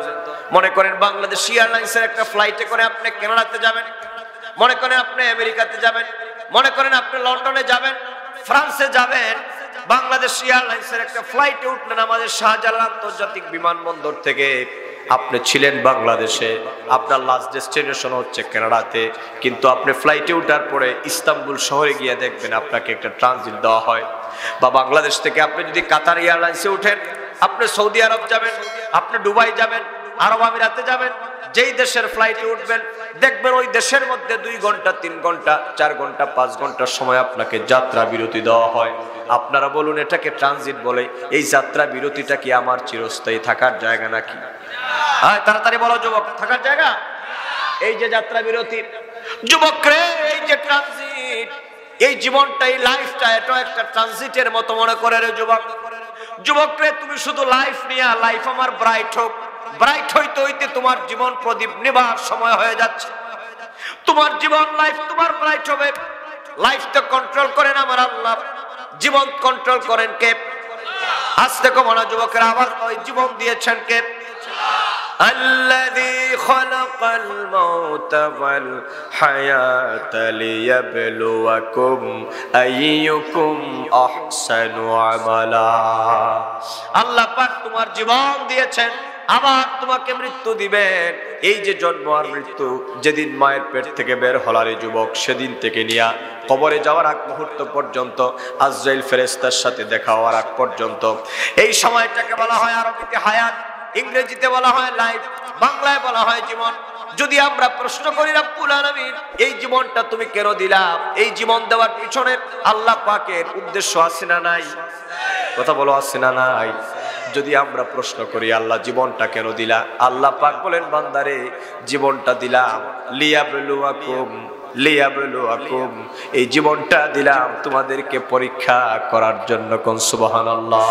মনে করেন বাংলাদেশ এয়ারলাইন্সের একটা ফ্লাইটে করে আপনি কানাডাতে যাবেন, মনে করেন আপনি আমেরিকাতে যাবেন, মনে করেন আপনি লন্ডনে যাবেন, ফ্রান্সে যাবেন। বাংলাদেশ এয়ারলাইন্সের একটা ফ্লাইটে উঠলেন আমাদের শাহজালাল আন্তর্জাতিক বিমানবন্দর থেকে। আপনি ছিলেন বাংলাদেশে, আপনার লাস্ট ডেস্টিনেশন হচ্ছে কানাডাতে, কিন্তু আপনি ফ্লাইটে ওঠার পরে ইস্তাম্বুল শহরে গিয়ে দেখবেন আপনাকে একটা ট্রানজিট দেওয়া হয়। বা বাংলাদেশ থেকে আপনি যদি কাতার এয়ারলাইন্সে উঠেন, আপনি সৌদি আরব যাবেন, আপনি দুবাই যাবেন, আরব আমিরাতে যাবেন, যেই দেশের ফ্লাইটে উঠবেন দেখবেন ওই দেশের মধ্যে 2 ঘন্টা, 3 ঘন্টা, 4 ঘন্টা, 5 ঘন্টার সময় আপনাকে যাত্রা বিরতি দেওয়া হয়। আপনারা বলুন, এটাকে ট্রানজিট বলে। এই যাত্রা বিরতিটা কি আমার চিরস্থায়ী থাকার জায়গা নাকি? হ্যাঁ, তাড়াতাড়ি বলো যুবক, থাকার জায়গা? এই যে যাত্রা বিরতি, যুবক রে, এই যে ট্রানজিট, এই জীবনটা, এই লাইফটা, এটা একটা ট্রানজিটের মতো মনে করে রে যুবক। যুবক রে, তুমি শুধু লাইফ নিয়া, লাইফ আমার ব্রাইট হোক, ব্রাইট হইতে হইতে তোমার জীবন প্রদীপ নিবার সময় হয়ে যাচ্ছে। তোমার জীবন, লাইফ তোমার ব্রাইট হবে। লাইফটা কন্ট্রোল করেন আমার আল্লাহ, জীবন কন্ট্রোল করেন কে? আজ থেকে মনে যুবকেরা, আবার ওই জীবন দিয়েছেন কে? الذي خلق الموت والحياة ليبلوكم أيكم أحسن عملا। আল্লাহ পাক তোমার জীবন দিয়েছেন, আবার তোমাকে মৃত্যু দিবেন। এই যে জন্ম আর মৃত্যু, যেদিন মায়ের পেট থেকে বের হলারে যুবক, সেদিন থেকে নিয়া কবরে যাওয়ার আগ মুহূর্ত পর্যন্ত, আজরাইল ফেরেশতার সাথে দেখা হওয়ার আগ পর্যন্ত, এই সময়টাকে বলা হয় আরবিতে হায়াত, ইংরেজিতে বলা হয় লাইফ, বাংলায় বলা হয় জীবন। যদি আমরা প্রশ্ন করি, রব্বুল আলামিন এই জীবনটা তুমি কেন দিলা? এই জীবন দেওয়ার পিছনে আল্লাহ পাকের উদ্দেশ্য আছে না নাই? কথা বলো, আছে না নাই? যদি আমরা প্রশ্ন করি আল্লাহ জীবনটা কেন দিলা, আল্লাহ পাক বলেন, বান্দারে জীবনটা দিলাম লিয়াবলুয়াকুম, লিয়াবলুয়াকুম, এই জীবনটা দিলাম তোমাদেরকে পরীক্ষা করার জন্য। কোন সুবহানাল্লাহ।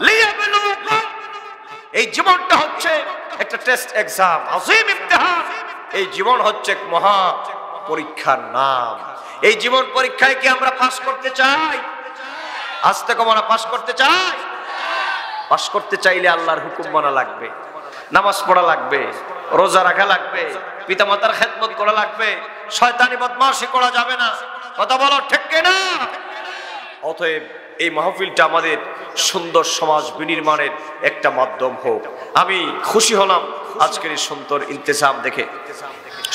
লিয়াবলুয়াকুম, এই জীবনটা হচ্ছে একটা টেস্ট এক্সাম, আযীম ইমতিহান। এই জীবন হচ্ছে এক মহা পরীক্ষার নাম। এই জীবন পরীক্ষায় কি আমরা পাস করতে চাই? আজ থেকে আমরা পাস করতে চাই? পাস করতে চাইলে আল্লাহর হুকুম মানা লাগবে, নামাজ পড়া লাগবে, রোজা রাখা লাগবে, পিতামাতার খেদমত করা লাগবে, শয়তানি বদমাশি করা যাবে না। কথা বলো, ঠিক কিনা? অতএব এই মাহফিলটা আমাদের সুন্দর সমাজ বিনির্মাণের একটা মাধ্যম হোক। আমি খুশি হলাম আজকের এই সুন্দর ইন্তেজাম দেখে,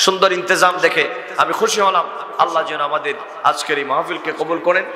সুন্দর ইন্তেজাম দেখে আমি খুশি হলাম। আল্লাহ যেন আমাদের আজকের এই মাহফিলকে কবুল করেন।